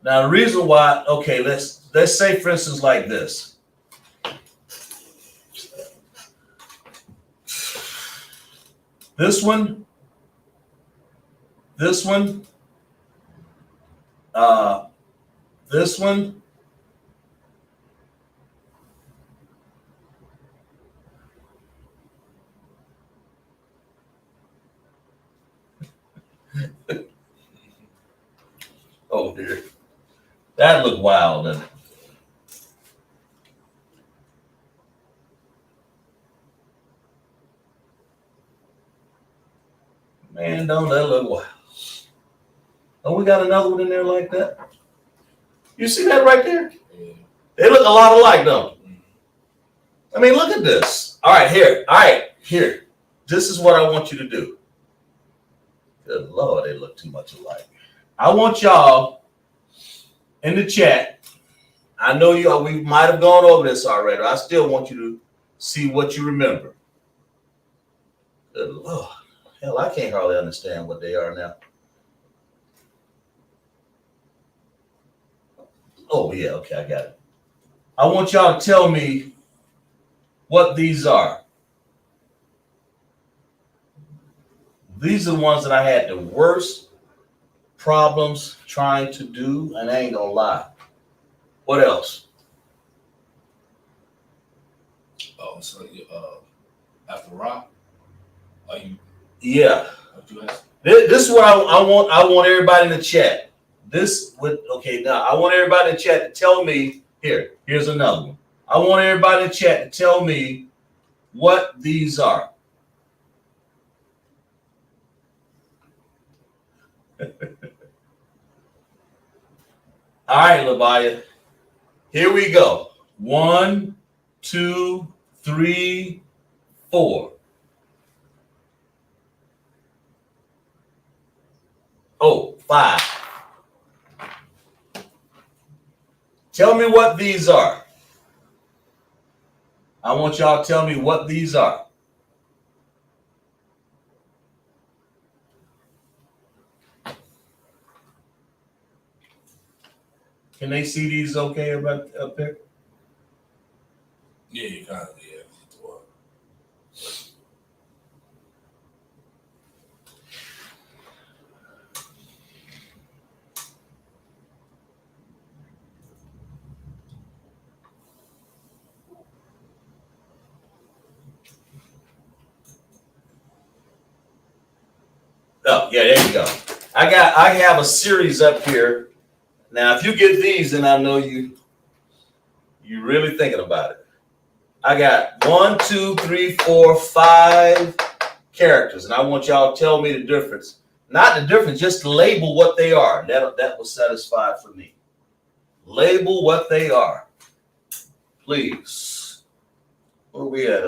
S8: now the reason why, okay, let's say for instance like this. This one, this one, this one, oh dear, that looked wild, doesn't it? Man, don't that look wild? Oh, we got another one in there like that. You see that right there?
S9: Yeah.
S8: They look a lot alike, don't they? I mean, look at this. All right, here. This is what I want you to do. Good Lord, they look too much alike. I want y'all in the chat. I know we might have gone over this already. I still want you to see what you remember. Good Lord. Hell, I can't hardly understand what they are now. Oh, yeah, okay, I got it. I want y'all to tell me what these are. These are the ones that I had the worst problems trying to do, and I ain't gonna lie. What else?
S9: Oh, so after rock, are you?
S8: Yeah.
S9: What you ask?
S8: This is what I want. I want everybody in the chat. Now I want everybody in the chat to tell me. Here's another one. I want everybody in the chat to tell me what these are. All right, Labaya. Here we go. 1, 2, 3, 4. Oh, 5. Tell me what these are. I want y'all to tell me what these are. Can they see these okay up there?
S9: Yeah, you kind of, yeah.
S8: Oh, yeah, there you go. I I have a series up here. Now, if you get these, then I know you really thinking about it. I got 1, 2, 3, 4, 5 characters, and I want y'all to tell me the difference. Not the difference, just label what they are. That will satisfy for me. Label what they are, please. Where we at?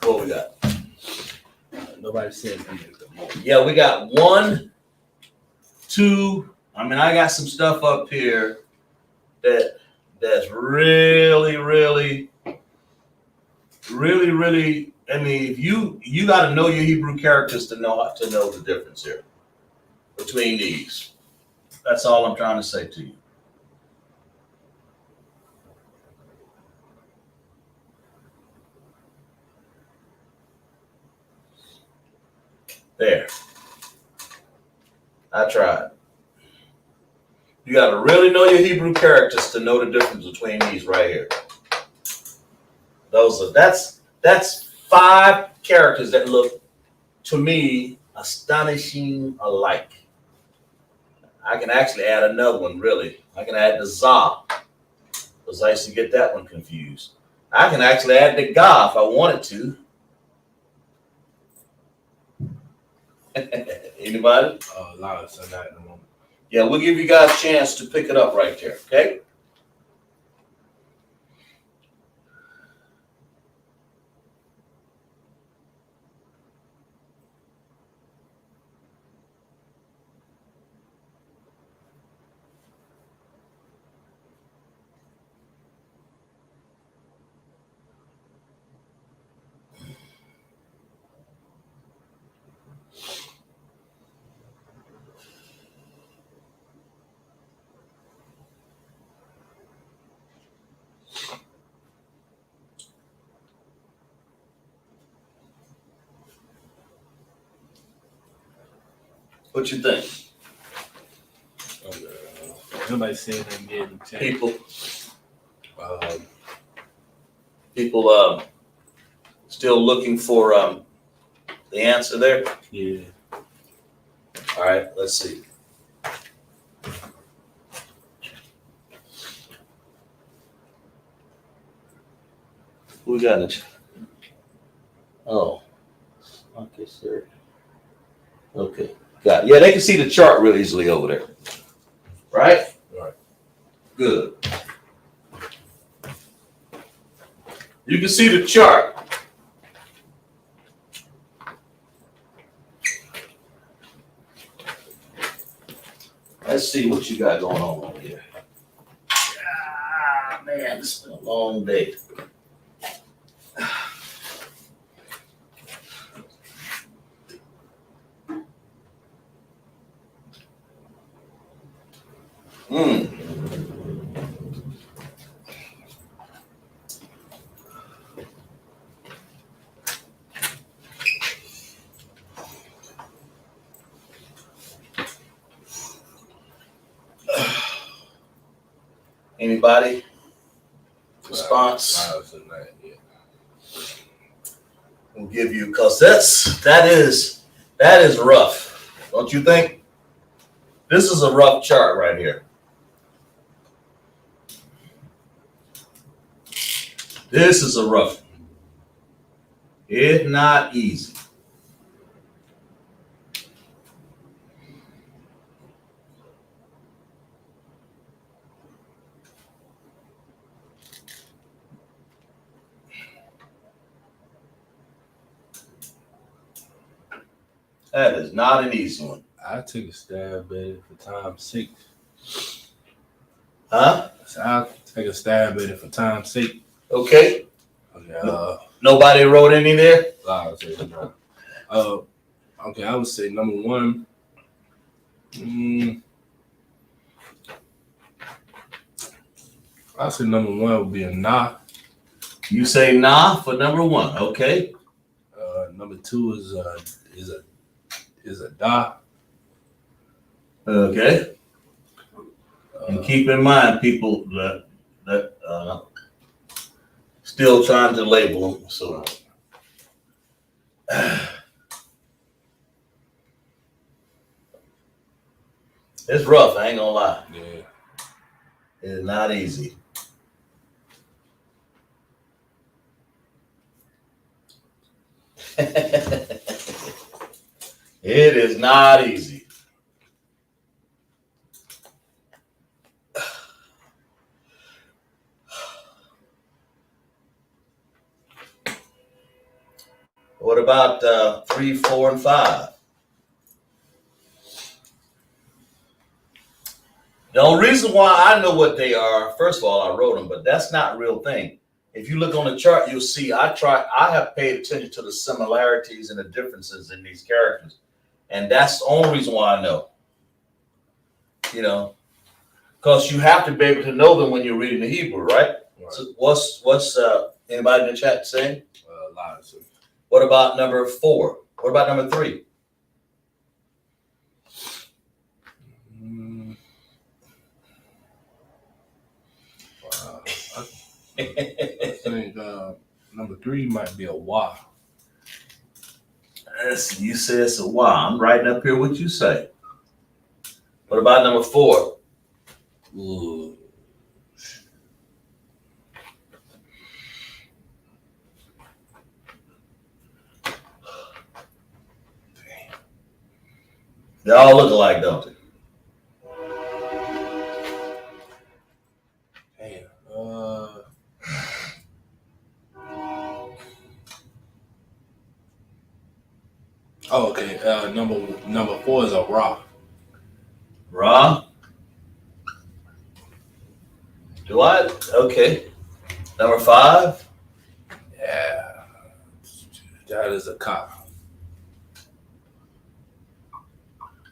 S8: What we got?
S9: Nobody said anything.
S8: Yeah, we got 1, 2. I mean, I got some stuff up here that's really. I mean, you got to know your Hebrew characters to know the difference here between these. That's all I'm trying to say to you. There. I tried. You got to really know your Hebrew characters to know the difference between these right here. That's 5 characters that look to me astonishing alike. I can actually add another one, really. I can add the Za, because I used to get that one confused. I can actually add the Ga if I wanted to. Anybody?
S9: A lot of stuff at the moment.
S8: Yeah, we'll give you guys a chance to pick it up right there, okay? What you think?
S9: Nobody said anything yet in the chat.
S8: People still looking for the answer there?
S9: Yeah.
S8: All right, let's see. Who got it? Oh, okay, sir. Okay, got it. Yeah, they can see the chart real easily over there. Right?
S9: Right.
S8: Good. You can see the chart. Let's see what you got going on over here. Ah, man, this has been a long day. Anybody? Response? We'll give you, because that is rough, don't you think? This is a rough chart right here. This is a rough one. It's not easy. That is not an easy one.
S9: I took a stab at it for time's sake.
S8: Huh?
S9: So I'll take a stab at it for time's sake.
S8: Okay.
S9: Okay.
S8: Nobody wrote any there?
S9: Okay, I would say number 1. I'd say number 1 would be a nah.
S8: You say nah for number one. Okay.
S9: Number two is a da.
S8: Okay. And keep in mind, people that still trying to label them. So it's rough. I ain't gonna lie.
S9: Yeah.
S8: It's not easy. It is not easy. What about 3, 4, and 5? The only reason why I know what they are, first of all, I wrote them, but that's not a real thing. If you look on the chart, you'll see I have paid attention to the similarities and the differences in these characters. And that's the only reason why I know. You know, because you have to be able to know them when you're reading the Hebrew, right? So what's anybody in the chat saying?
S9: A lot of stuff.
S8: What about number 4? What about number 3?
S9: I think number 3 might be a wa.
S8: You say it's a wa. I'm writing up here what you say. What about number 4?
S9: Ooh.
S8: They all look alike, don't they?
S9: Damn. Oh, okay. Number 4 is a Ra.
S8: Ra? Do I? Okay. Number 5?
S9: Yeah. That is a Ka.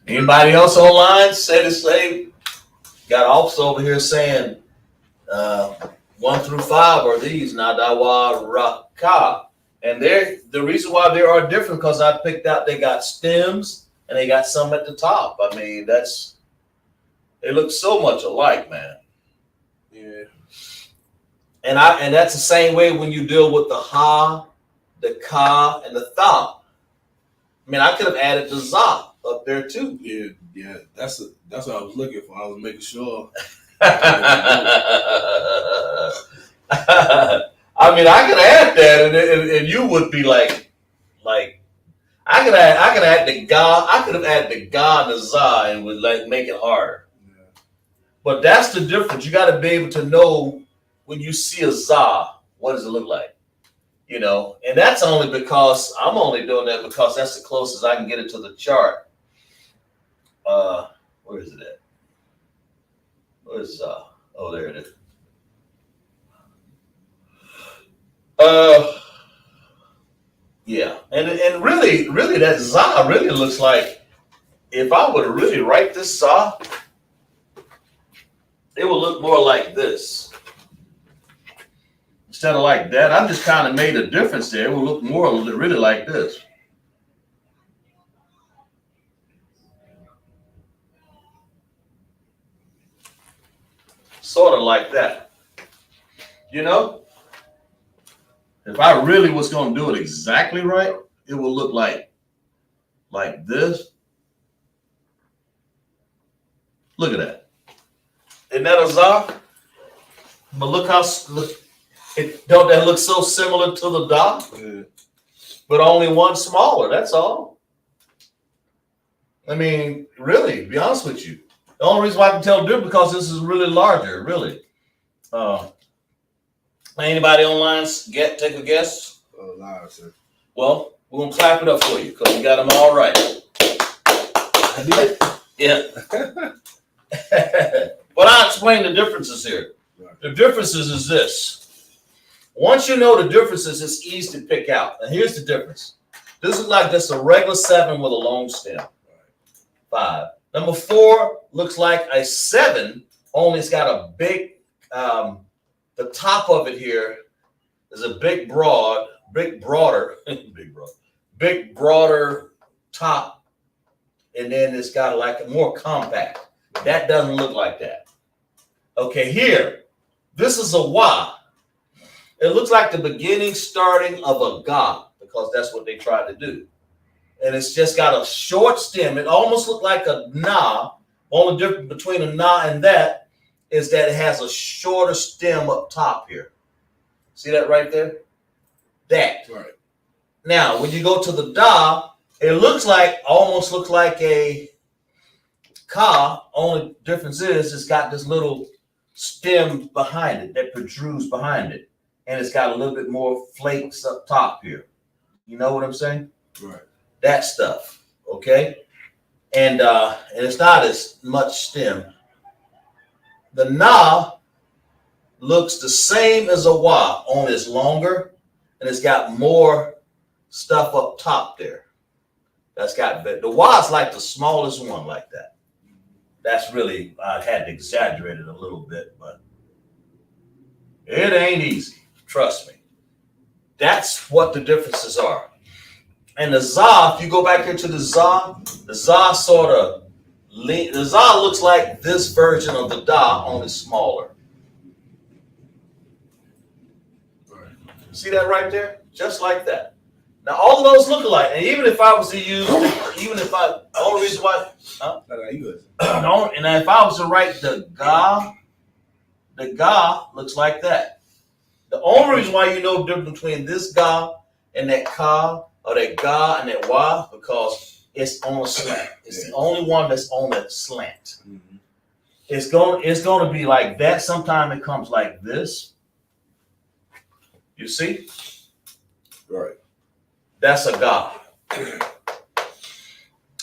S8: Anybody else online say the same? Got offs over here saying 1 through 5 are these Nadawa Raka. And the reason why they are different because I picked out they got stems and they got some at the top. I mean, they look so much alike, man.
S9: Yeah.
S8: And that's the same way when you deal with the ha, the ka, and the tha. I mean, I could have added the za up there too.
S9: Yeah. That's what I was looking for. I was making sure.
S8: I mean, I could add that, and you would be like, I could add the ga, I could have added the ga and the za, and would make it harder.
S9: Yeah.
S8: But that's the difference. You got to be able to know when you see a za, what does it look like? You know, and that's only because I'm only doing that because that's the closest I can get it to the chart. Where is it at? Where's oh, there it is. Yeah, and really that za really looks like if I were to really write this za, it would look more like this. Instead of like that, I just kind of made a difference there. It will look more really like this. Sort of like that. You know? If I really was going to do it exactly right, it will look like this. Look at that. Isn't that a za? But look how don't that look so similar to the da?
S9: Yeah.
S8: But only one smaller. That's all. I mean, really, to be honest with you, the only reason why I can tell the difference because this is really larger. Really. Anybody online take a guess?
S9: Oh, live, sir.
S8: Well, we're gonna clap it up for you because you got them all right.
S9: I did.
S8: Yeah. But I'll explain the differences here.
S9: Right.
S8: The differences is this. Once you know the differences, it's easy to pick out. And here's the difference. This is like just a regular 7 with a long stem. 5. Number 4 looks like a 7, only it's got a big, the top of it here is a big broader, big broader top, and then it's got like a more compact. That doesn't look like that. Okay, here, this is a Y. It looks like the beginning starting of a Ga, because that's what they tried to do. And it's just got a short stem. It almost looked like a Na. Only difference between a Na and that is that it has a shorter stem up top here. See that right there? That.
S9: Right.
S8: Now, when you go to the Da, it almost looks like a Ka. Only difference is it's got this little stem behind it that protrudes behind it. And it's got a little bit more flakes up top here. You know what I'm saying?
S9: Right.
S8: That stuff. Okay? And it's not as much stem. The Na looks the same as a Y, only it's longer and it's got more stuff up top there. That's got the Y is like the smallest one like that. That's really, I had to exaggerate it a little bit, but it ain't easy. Trust me. That's what the differences are. And the Za, if you go back into the Za looks like this version of the Da, only smaller.
S9: Right.
S8: See that right there? Just like that. Now all of those look alike. And even if I was to use, the only reason why, and if I was to write the Ga looks like that. The only reason why you know the difference between this Ga and that Ka, or that Ga and that Y, because it's on a slant. It's the only one that's on a slant.
S9: Mm-hmm.
S8: It's going to be like that. Sometimes it comes like this. You see?
S9: Right.
S8: That's a Ga.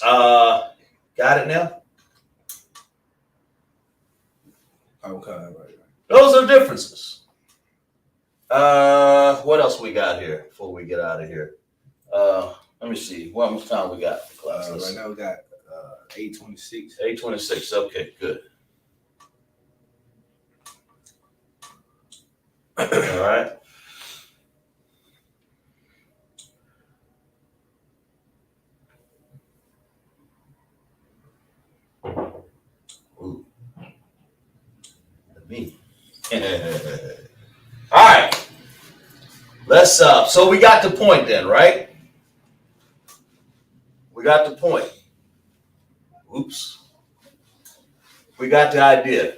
S8: Got it now?
S9: Okay. Right.
S8: Those are differences. What else we got here before we get out of here? Let me see. How much time we got for class?
S9: Right now we got 8:26.
S8: 8:26. Okay, good. All right. Ooh. Me. All right. Let's so we got the point then, right? We got the point. Oops. We got the idea.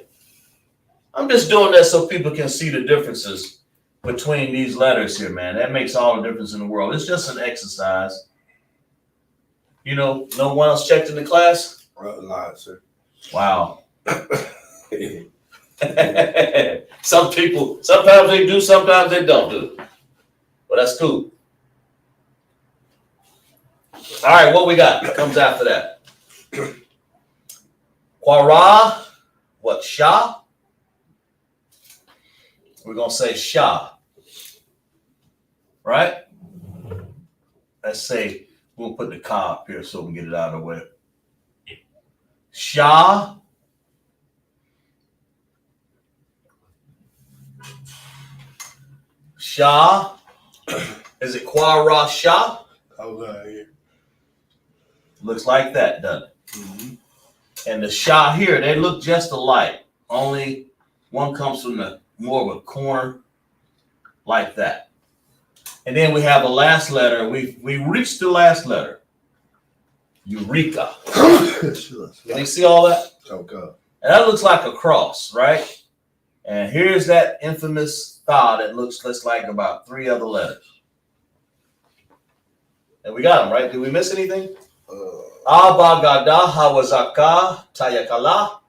S8: I'm just doing that so people can see the differences between these letters here, man. That makes all the difference in the world. It's just an exercise. You know, no one else checked in the class?
S9: Live, sir.
S8: Wow. Some people, sometimes they do, sometimes they don't do. But that's cool. All right, what we got? What comes after that? Quara, what? Shah? We're going to say Shah. Right? Let's say we'll put the Ka up here so we can get it out of the way. Shah. Shah. Is it Quara Shah?
S9: Okay.
S8: Looks like that, doesn't it?
S9: Mm-hmm.
S8: And the Shah here, they look just alike. Only one comes from the more of a corner like that. And then we have the last letter. We reached the last letter. Eureka. Can you see all that?
S9: Oh, God.
S8: And that looks like a cross, right? And here's that infamous tha that looks just like about 3 other letters. And we got them, right? Did we miss anything? Abagada hawazaka tayakala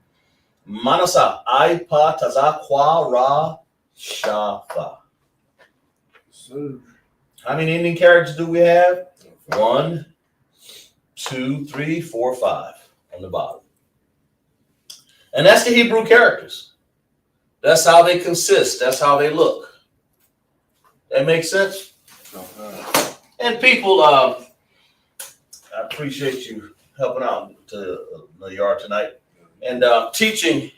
S8: manasa aipa tazakwa ra shafa. How many ending characters do we have? 1, 2, 3, 4, 5 on the bottom. And that's the Hebrew characters. That's how they consist. That's how they look. That makes sense? And people, I appreciate you helping out to the yard tonight and teaching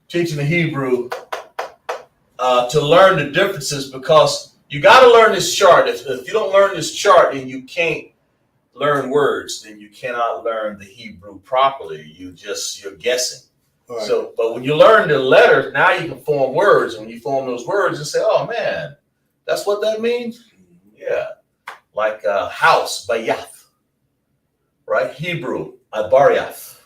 S8: the Hebrew to learn the differences, because you got to learn this chart. If you don't learn this chart, then you can't learn words. Then you cannot learn the Hebrew properly. You're guessing.
S7: Right.
S8: So, but when you learn the letters, now you can form words. And when you form those words, and say, "Oh man, that's what that means." Yeah, like house, bayath, right? Hebrew, abariath.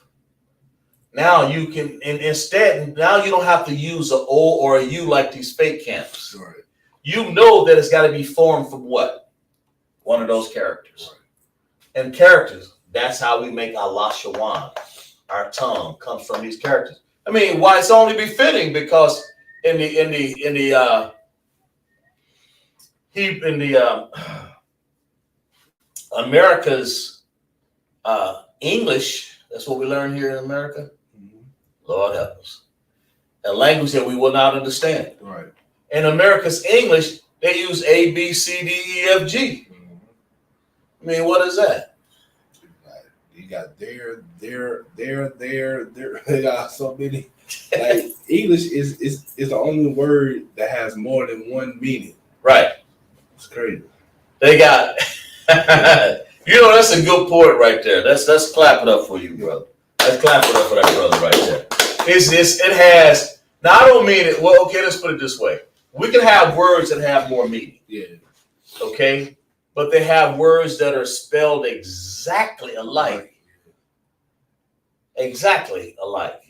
S8: Now you can, and instead, now you don't have to use an O or a U like these fake camps.
S7: Right.
S8: You know that it's got to be formed from what? One of those characters. Right. And characters, that's how we make our Lashawan. Our tongue comes from these characters. I mean, why it's only befitting, because in the America's English, that's what we learn here in America. Lord help us. A language that we will not understand.
S7: Right.
S8: In America's English, they use A, B, C, D, E, F, G. I mean, what is that?
S9: You got there. They got so many. Like English is the only word that has more than one meaning.
S8: Right.
S9: It's crazy.
S8: They got, that's a good point right there. Let's clap it up for you, brother. Let's clap it up for that brother right there. It has, now I don't mean it, well, okay, let's put it this way. We can have words that have more meaning.
S9: Yeah.
S8: Okay? But they have words that are spelled exactly alike. Exactly alike.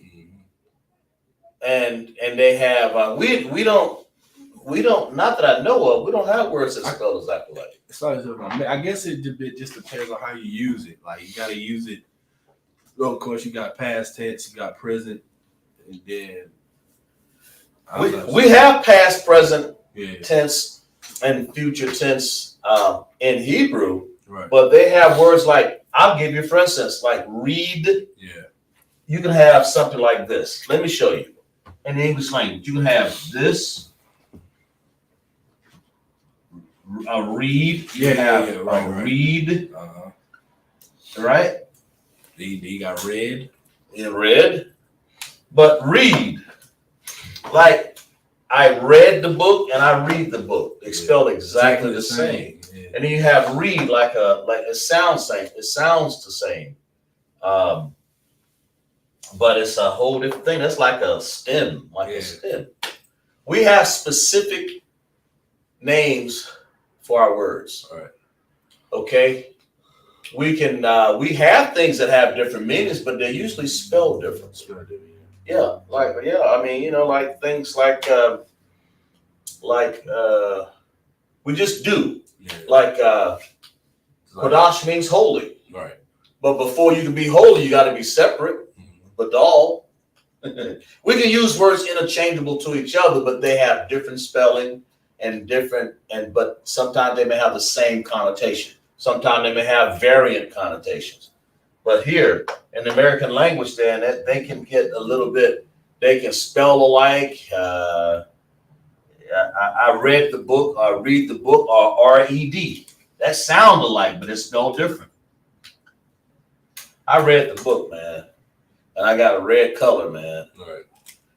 S8: And they have, we don't, not that I know of, we don't have words that spell exactly alike.
S9: I guess it just depends on how you use it. Like, you got to use it. Well, of course, you got past tense, you got present, and then
S8: we have past, present
S9: yeah.
S8: tense and future tense in Hebrew,
S9: right.
S8: But they have words like, I'll give you, for instance, like read.
S9: Yeah.
S8: You can have something like this. Let me show you. In the English language, you can have this. A read. You have
S9: right.
S8: read.
S9: Uh-huh.
S8: Right?
S9: You got read.
S8: Yeah, read. But read. Like, I read the book and I read the book. They spelled exactly the same.
S9: Yeah.
S8: And then you have read like it sounds same. It sounds the same. But it's a whole different thing. That's like a stem, a stem. We have specific names for our words.
S9: All right.
S8: Okay. We can we have things that have different meanings, but they're usually spelled different. Yeah, I mean, like things like we just do. Yeah. Like Kodash means holy.
S9: Right.
S8: But before you can be holy, you got to be separate. Badal. We can use words interchangeable to each other, but they have different spelling and but sometimes they may have the same connotation. Sometimes they may have variant connotations. But here in the American language, then they can get a little bit, they can spell alike. I read the book, or read the book, or R-E-D. That sound alike, but it's spelled different. I read the book, man. And I got a red color, man.
S9: Right.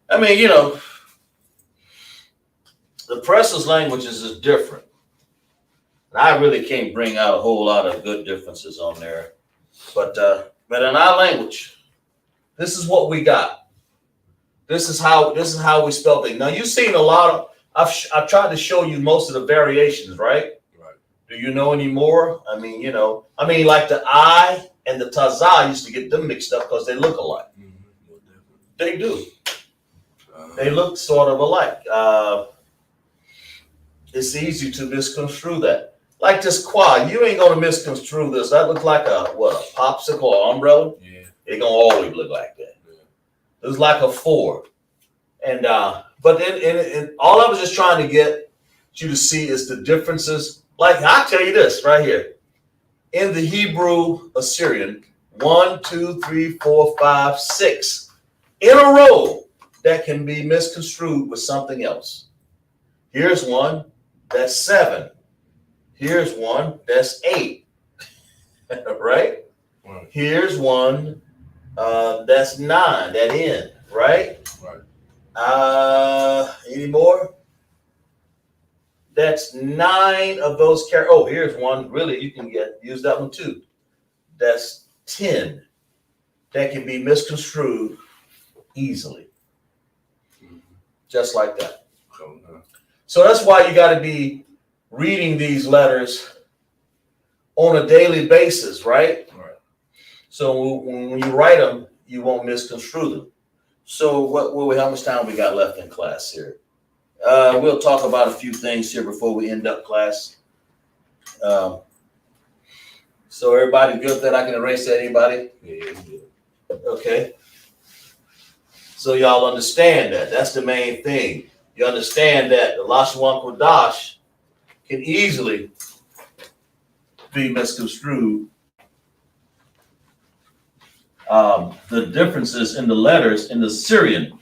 S8: I mean, the Preston's languages is different. And I really can't bring out a whole lot of good differences on there. But in our language, this is what we got. This is how we spell things. Now you've seen a lot of, I've tried to show you most of the variations, right?
S9: Right.
S8: Do you know any more? I mean, like the I and the Tazah used to get them mixed up because they look alike. They do. They look sort of alike. It's easy to misconstrue that. Like this quad, you ain't gonna misconstrue this. That looks like a popsicle or umbrella?
S9: Yeah.
S8: It gonna always look like that. Yeah. It's like a 4. And but in all I was just trying to get you to see is the differences. Like I'll tell you this right here. In the Hebrew Assyrian, 1, 2, 3, 4, 5, 6 in a row that can be misconstrued with something else. Here's one that's 7. Here's one that's 8. Right? Here's one that's 9, that N, right?
S9: Right.
S8: Any more? That's 9 of those characters. Oh, here's one. Really, you can use that one too. That's 10 that can be misconstrued easily. Just like that. So that's why you got to be reading these letters on a daily basis, right?
S9: Right.
S8: So when you write them, you won't misconstrue them. So how much time we got left in class here? We'll talk about a few things here before we end up class. So everybody good that I can erase that? Anybody?
S9: Yeah.
S8: Okay. So y'all understand that. That's the main thing. You understand that the Lashwan Kodash can easily be misconstrued. The differences in the letters in the Syrian.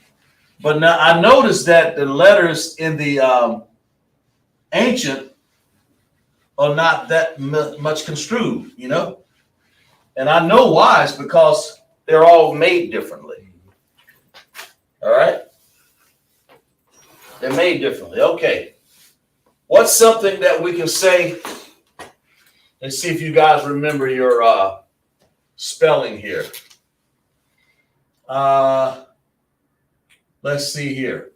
S8: But now I noticed that the letters in the ancient are not that much construed, you know? And I know why. It's because they're all made differently. All right? They're made differently. Okay. What's something that we can say? Let's see if you guys remember your spelling here. Let's see here.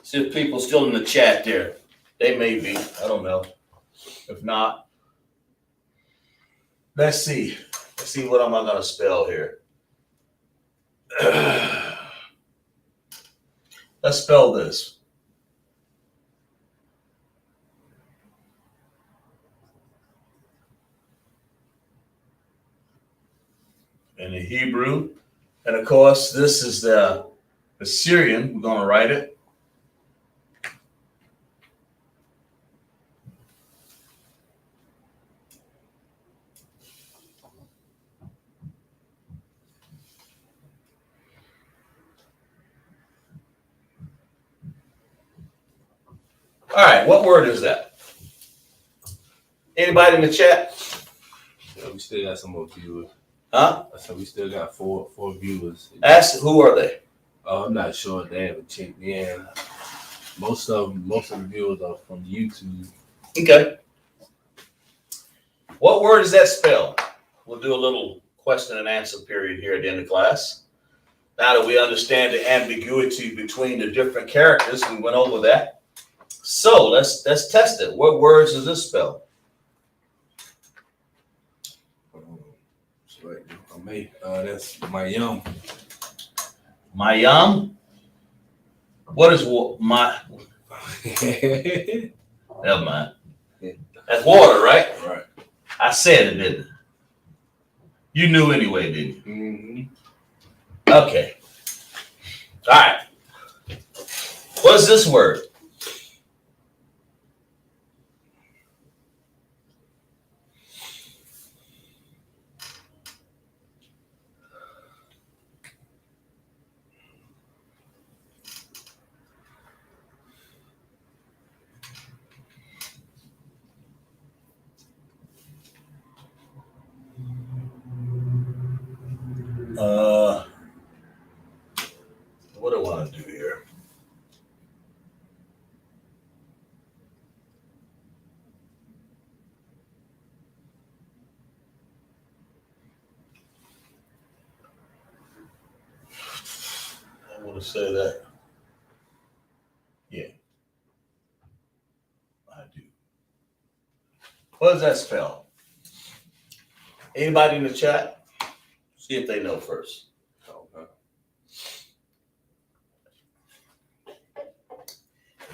S8: See if people still in the chat there. They may be. I don't know. If not, let's see. Let's see what am I going to spell here. Let's spell this. In the Hebrew, and of course, this is the Syrian. We're going to write it. All right, what word is that? Anybody in the chat?
S9: Yeah, we still got some more viewers.
S8: Huh?
S9: So we still got four viewers.
S8: Ask who are they?
S9: I'm not sure if they haven't checked in. Most of the viewers are from YouTube.
S8: Okay. What word is that spelled? We'll do a little question and answer period here at the end of class. Now that we understand the ambiguity between the different characters, we went over that. So let's test it. What words is this spelled?
S9: That's Mayam.
S8: Mayam? What is my? Never mind. That's water, right?
S9: Right.
S8: I said it, didn't I? You knew anyway, didn't you?
S9: Mm-hmm.
S8: Okay. All right. What's this word? What do I want to do here? I want to say that. Yeah, I do. What does that spell? Anybody in the chat? See if they know first.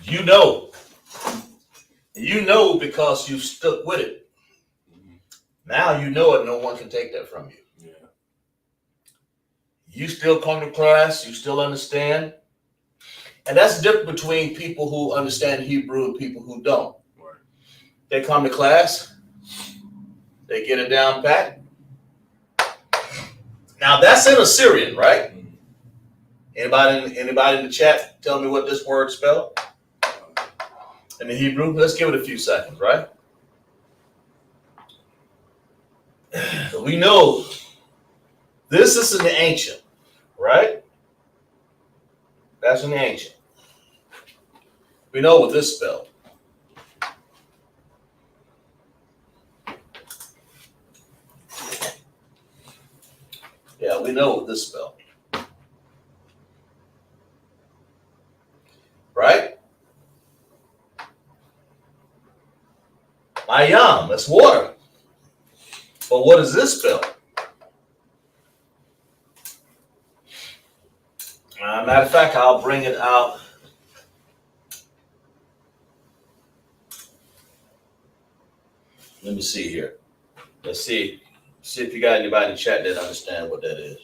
S8: You know. You know because you stuck with it. Now you know it. No one can take that from you.
S9: Yeah.
S8: You still come to class. You still understand. And that's the difference between people who understand Hebrew and people who don't.
S9: Right.
S8: They come to class. They get it down pat. Now that's in Assyrian, right? Anybody in the chat tell me what this word spelled? In the Hebrew, let's give it a few seconds, right? So we know this is in the ancient. right? That's an ancient. We know what this spell. Yeah, we know what this spell. Right? Ayam, that's water. But what is this spell? Matter of fact, I'll bring it out. Let me see here. Let's see if you got anybody in the chat that understand what that is.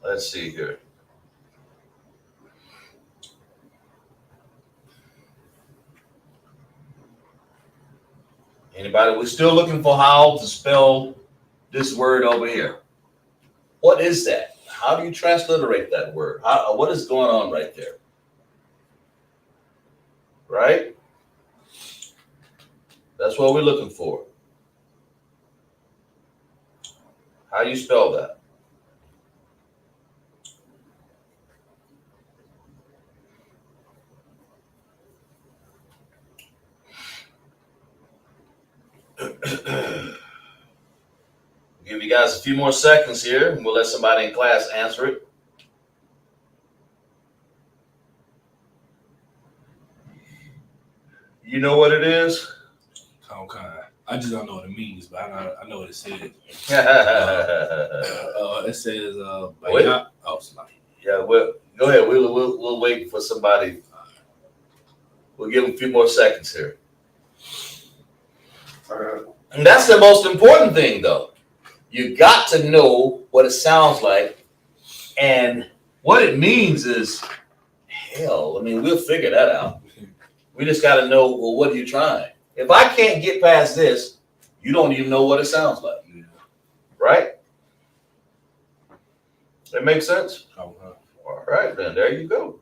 S8: Let's see here. Anybody? We're still looking for how to spell this word over here. What is that? How do you transliterate that word? What is going on right there? Right? That's what we're looking for. How do you spell that? Give you guys a few more seconds here, and we'll let somebody in class answer it. You know what it is?
S9: Okay. I just don't know what it means, but I know what it says. It says,
S8: yeah, well, go ahead. We'll wait for somebody. We'll give them a few more seconds here. And that's the most important thing, though. You got to know what it sounds like, and what it means is, hell, I mean, we'll figure that out. We just got to know, well, what are you trying? If I can't get past this, you don't even know what it sounds like. Yeah. Right? That makes sense? All right, then. There you go.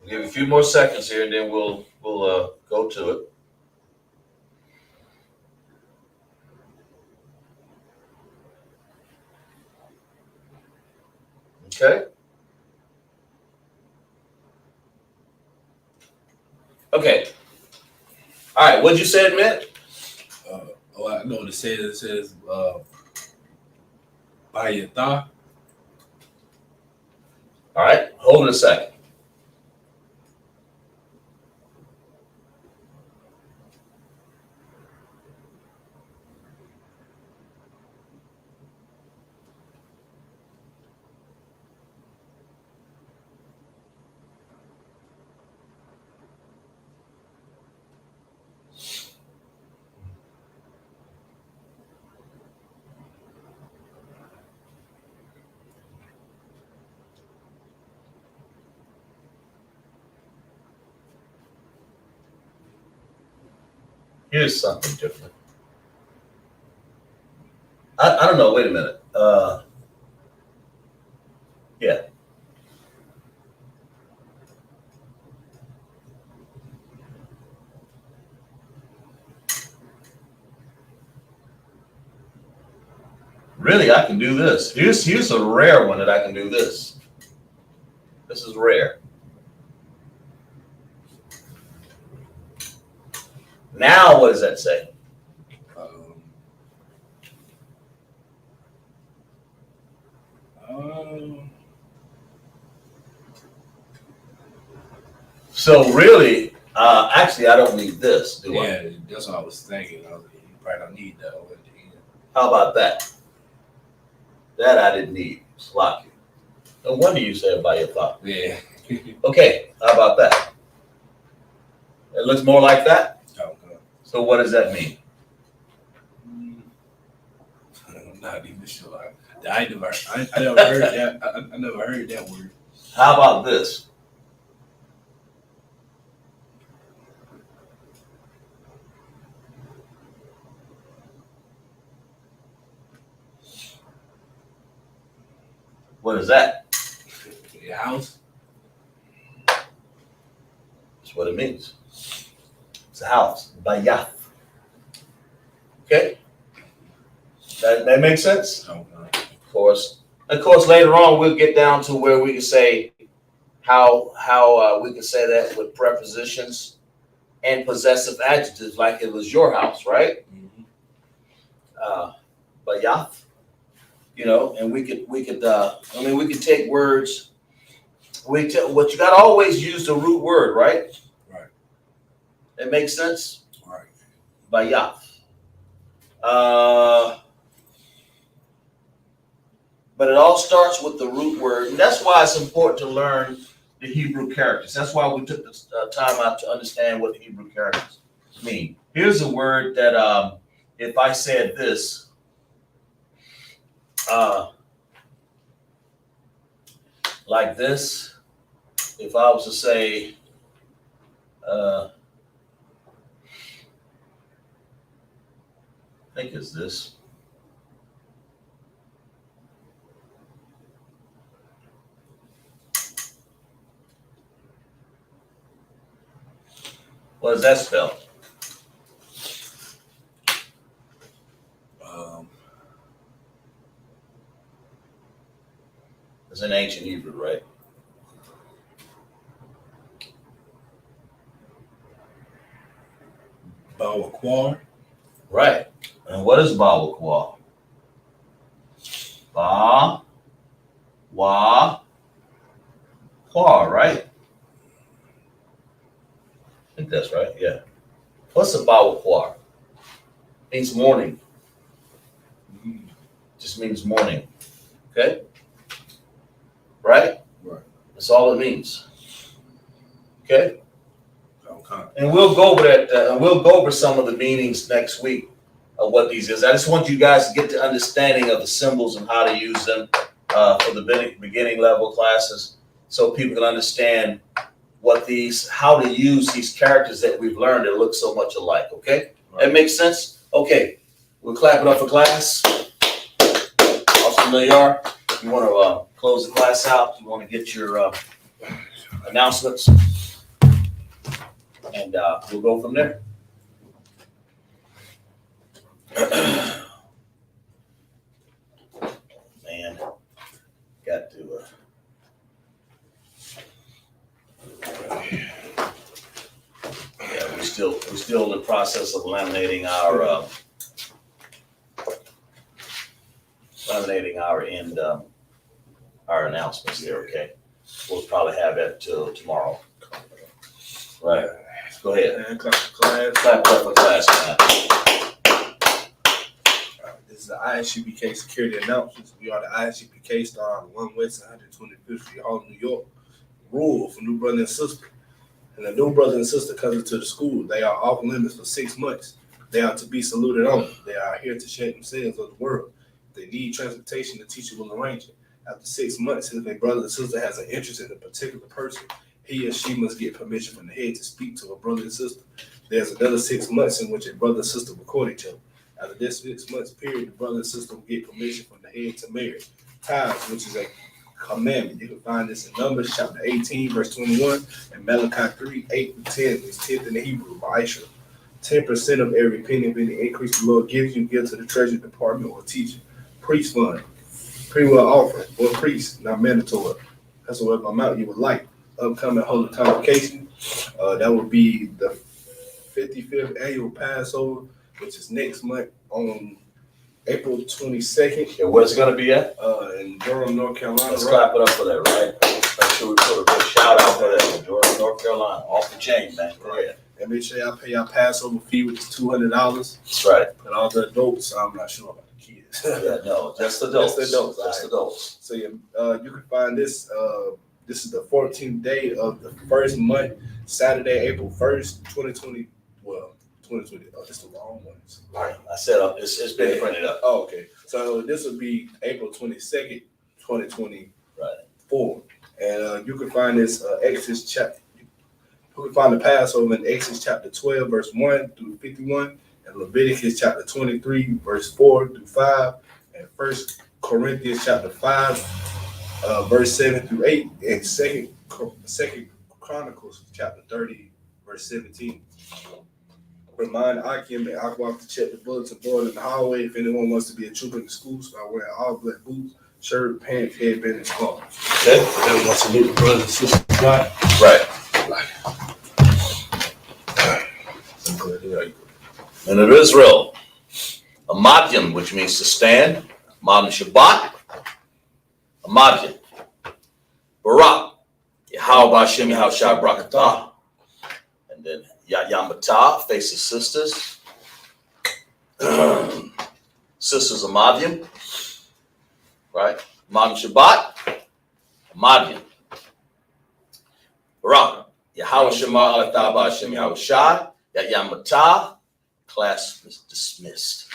S8: We'll give you a few more seconds here, and then we'll go to it. Okay. Okay. All right. What'd you say it meant?
S9: I know what it says. It says, Bayata.
S8: All right. Hold it a second. Here's something different. I don't know. Wait a minute. Yeah. Really, I can do this. Here's a rare one that I can do this. This is rare. Now, what does that say? So really, actually, I don't need this, do I?
S9: Yeah, that's what I was thinking. You probably don't need that over
S8: How about that? That I didn't need. Sloppy. No wonder you said by your thought.
S9: Yeah.
S8: Okay, how about that? It looks more like that.
S9: Okay.
S8: So what does that mean?
S9: I'm not even sure. I never heard that. I never heard that word.
S8: How about this? What is that?
S9: Your house?
S8: That's what it means. It's a house. Bayaf. Okay? That makes sense?
S9: Okay.
S8: Of course. Of course, later on we'll get down to where we can say how we can say that with prepositions and possessive adjectives, like it was your house, right? Bayaf. You know, and we could take words. What you got to always use the root word, right?
S9: Right.
S8: It makes sense.
S9: Right.
S8: Bayaf. But it all starts with the root word, and that's why it's important to learn the Hebrew characters. That's why we took the time out to understand what the Hebrew characters mean. Here's a word that if I said this. Like this, if I was to say, I think it's this. What does that spell? It's in ancient Hebrew, right?
S9: Bawaquar.
S8: Right. And what is Bawaquar? Ba, wa, quar, right? I think that's right, yeah. What's a Bawaquar? Means morning. Just means morning. Okay? Right?
S9: Right.
S8: That's all it means. Okay?
S9: Okay.
S8: And we'll go over that, and we'll go over some of the meanings next week of what these is. I just want you guys to get the understanding of the symbols and how to use them for the beginning level classes, so people can understand how to use these characters that we've learned that look so much alike. Okay?
S9: Right.
S8: That makes sense? Okay. We'll clap it up for class. Awesome, there you are. You want to close the class out? You want to get your announcements? And we'll go from there. Man, got to. Yeah, we're still in the process of laminating our announcements here. Okay, we'll probably have that till tomorrow. Right. Go ahead.
S9: And clap for class.
S8: Clap up for class, man.
S9: This is the ISUPK security announcements. We are the ISUPK star on 1 West 125th Street, Harlem, New York. Rule for new brother and sister. And the new brother and sister coming to the school, they are off limits for 6 months. They are to be saluted only. They are here to share themselves of the world. If they need transportation, the teacher will arrange it. After 6 months, if a brother or sister has an interest in a particular person, he or she must get permission from the head to speak to a brother and sister. There's another 6 months in which a brother and sister will court each other. After this 6 months period, the brother and sister will get permission from the head to marry. Tithes, which is a commandment. You can find this in Numbers chapter 18, verse 21, and Malachi 3, 8 to 10 is 10th in the Hebrew, Aisha. 10% of every penny of any increase the Lord gives you, give to the treasury department or teacher. Priest fund, pre-will offering, or priest, not mandatory. That's whatever amount you would like. Upcoming holy convocation, that would be the 55th annual Passover, which is next month on April 22nd.
S8: Okay, where's it gonna be at?
S9: In Durham, North Carolina.
S8: Let's clap it up for that, right? Make sure we put a good shout out for that in Durham, North Carolina. Off the chain, man. Go ahead.
S9: And make sure y'all pay your Passover fee, which is $200.
S8: That's right.
S9: And all the adults, I'm not sure about the
S8: Yeah, no, just adults.
S7: Just adults,
S8: Just
S7: alright.
S8: adults.
S7: So yeah, you can find this. This is the 14th day of the first month, Saturday, April 1st, 2020. Well, 2020. Oh, this is the wrong one.
S8: Right. I said it's been printed up.
S7: Oh, okay. So this will be April 22nd, 2024. And you can find this Exodus chapter. You can find the Passover in Exodus chapter 12, verse 1 through 51, and Leviticus chapter 23, verse 4 through 5, and 1 Corinthians chapter 5, verse 7 through 8, and Second Chronicles chapter 30, verse 17. Remind Akim and Aqua to check the bulletin board in the hallway if anyone wants to be a trooper in the school. Start wearing all black boots, shirt, pants, headband, and scarf.
S8: Okay.
S9: Everyone wants to meet the brothers and sisters.
S8: Right. And of Israel, a Madyan, which means to stand, Madyan Shabbat, a Madyan, Barak, Yahweh Hashem Yahushua Brakatah, and then Yamata, faces sisters, sisters of Madyan, right? Madyan Shabbat, Madyan, Barak, Yahweh Shema Alatah Hashem Yahushua, Yamata, class is dismissed.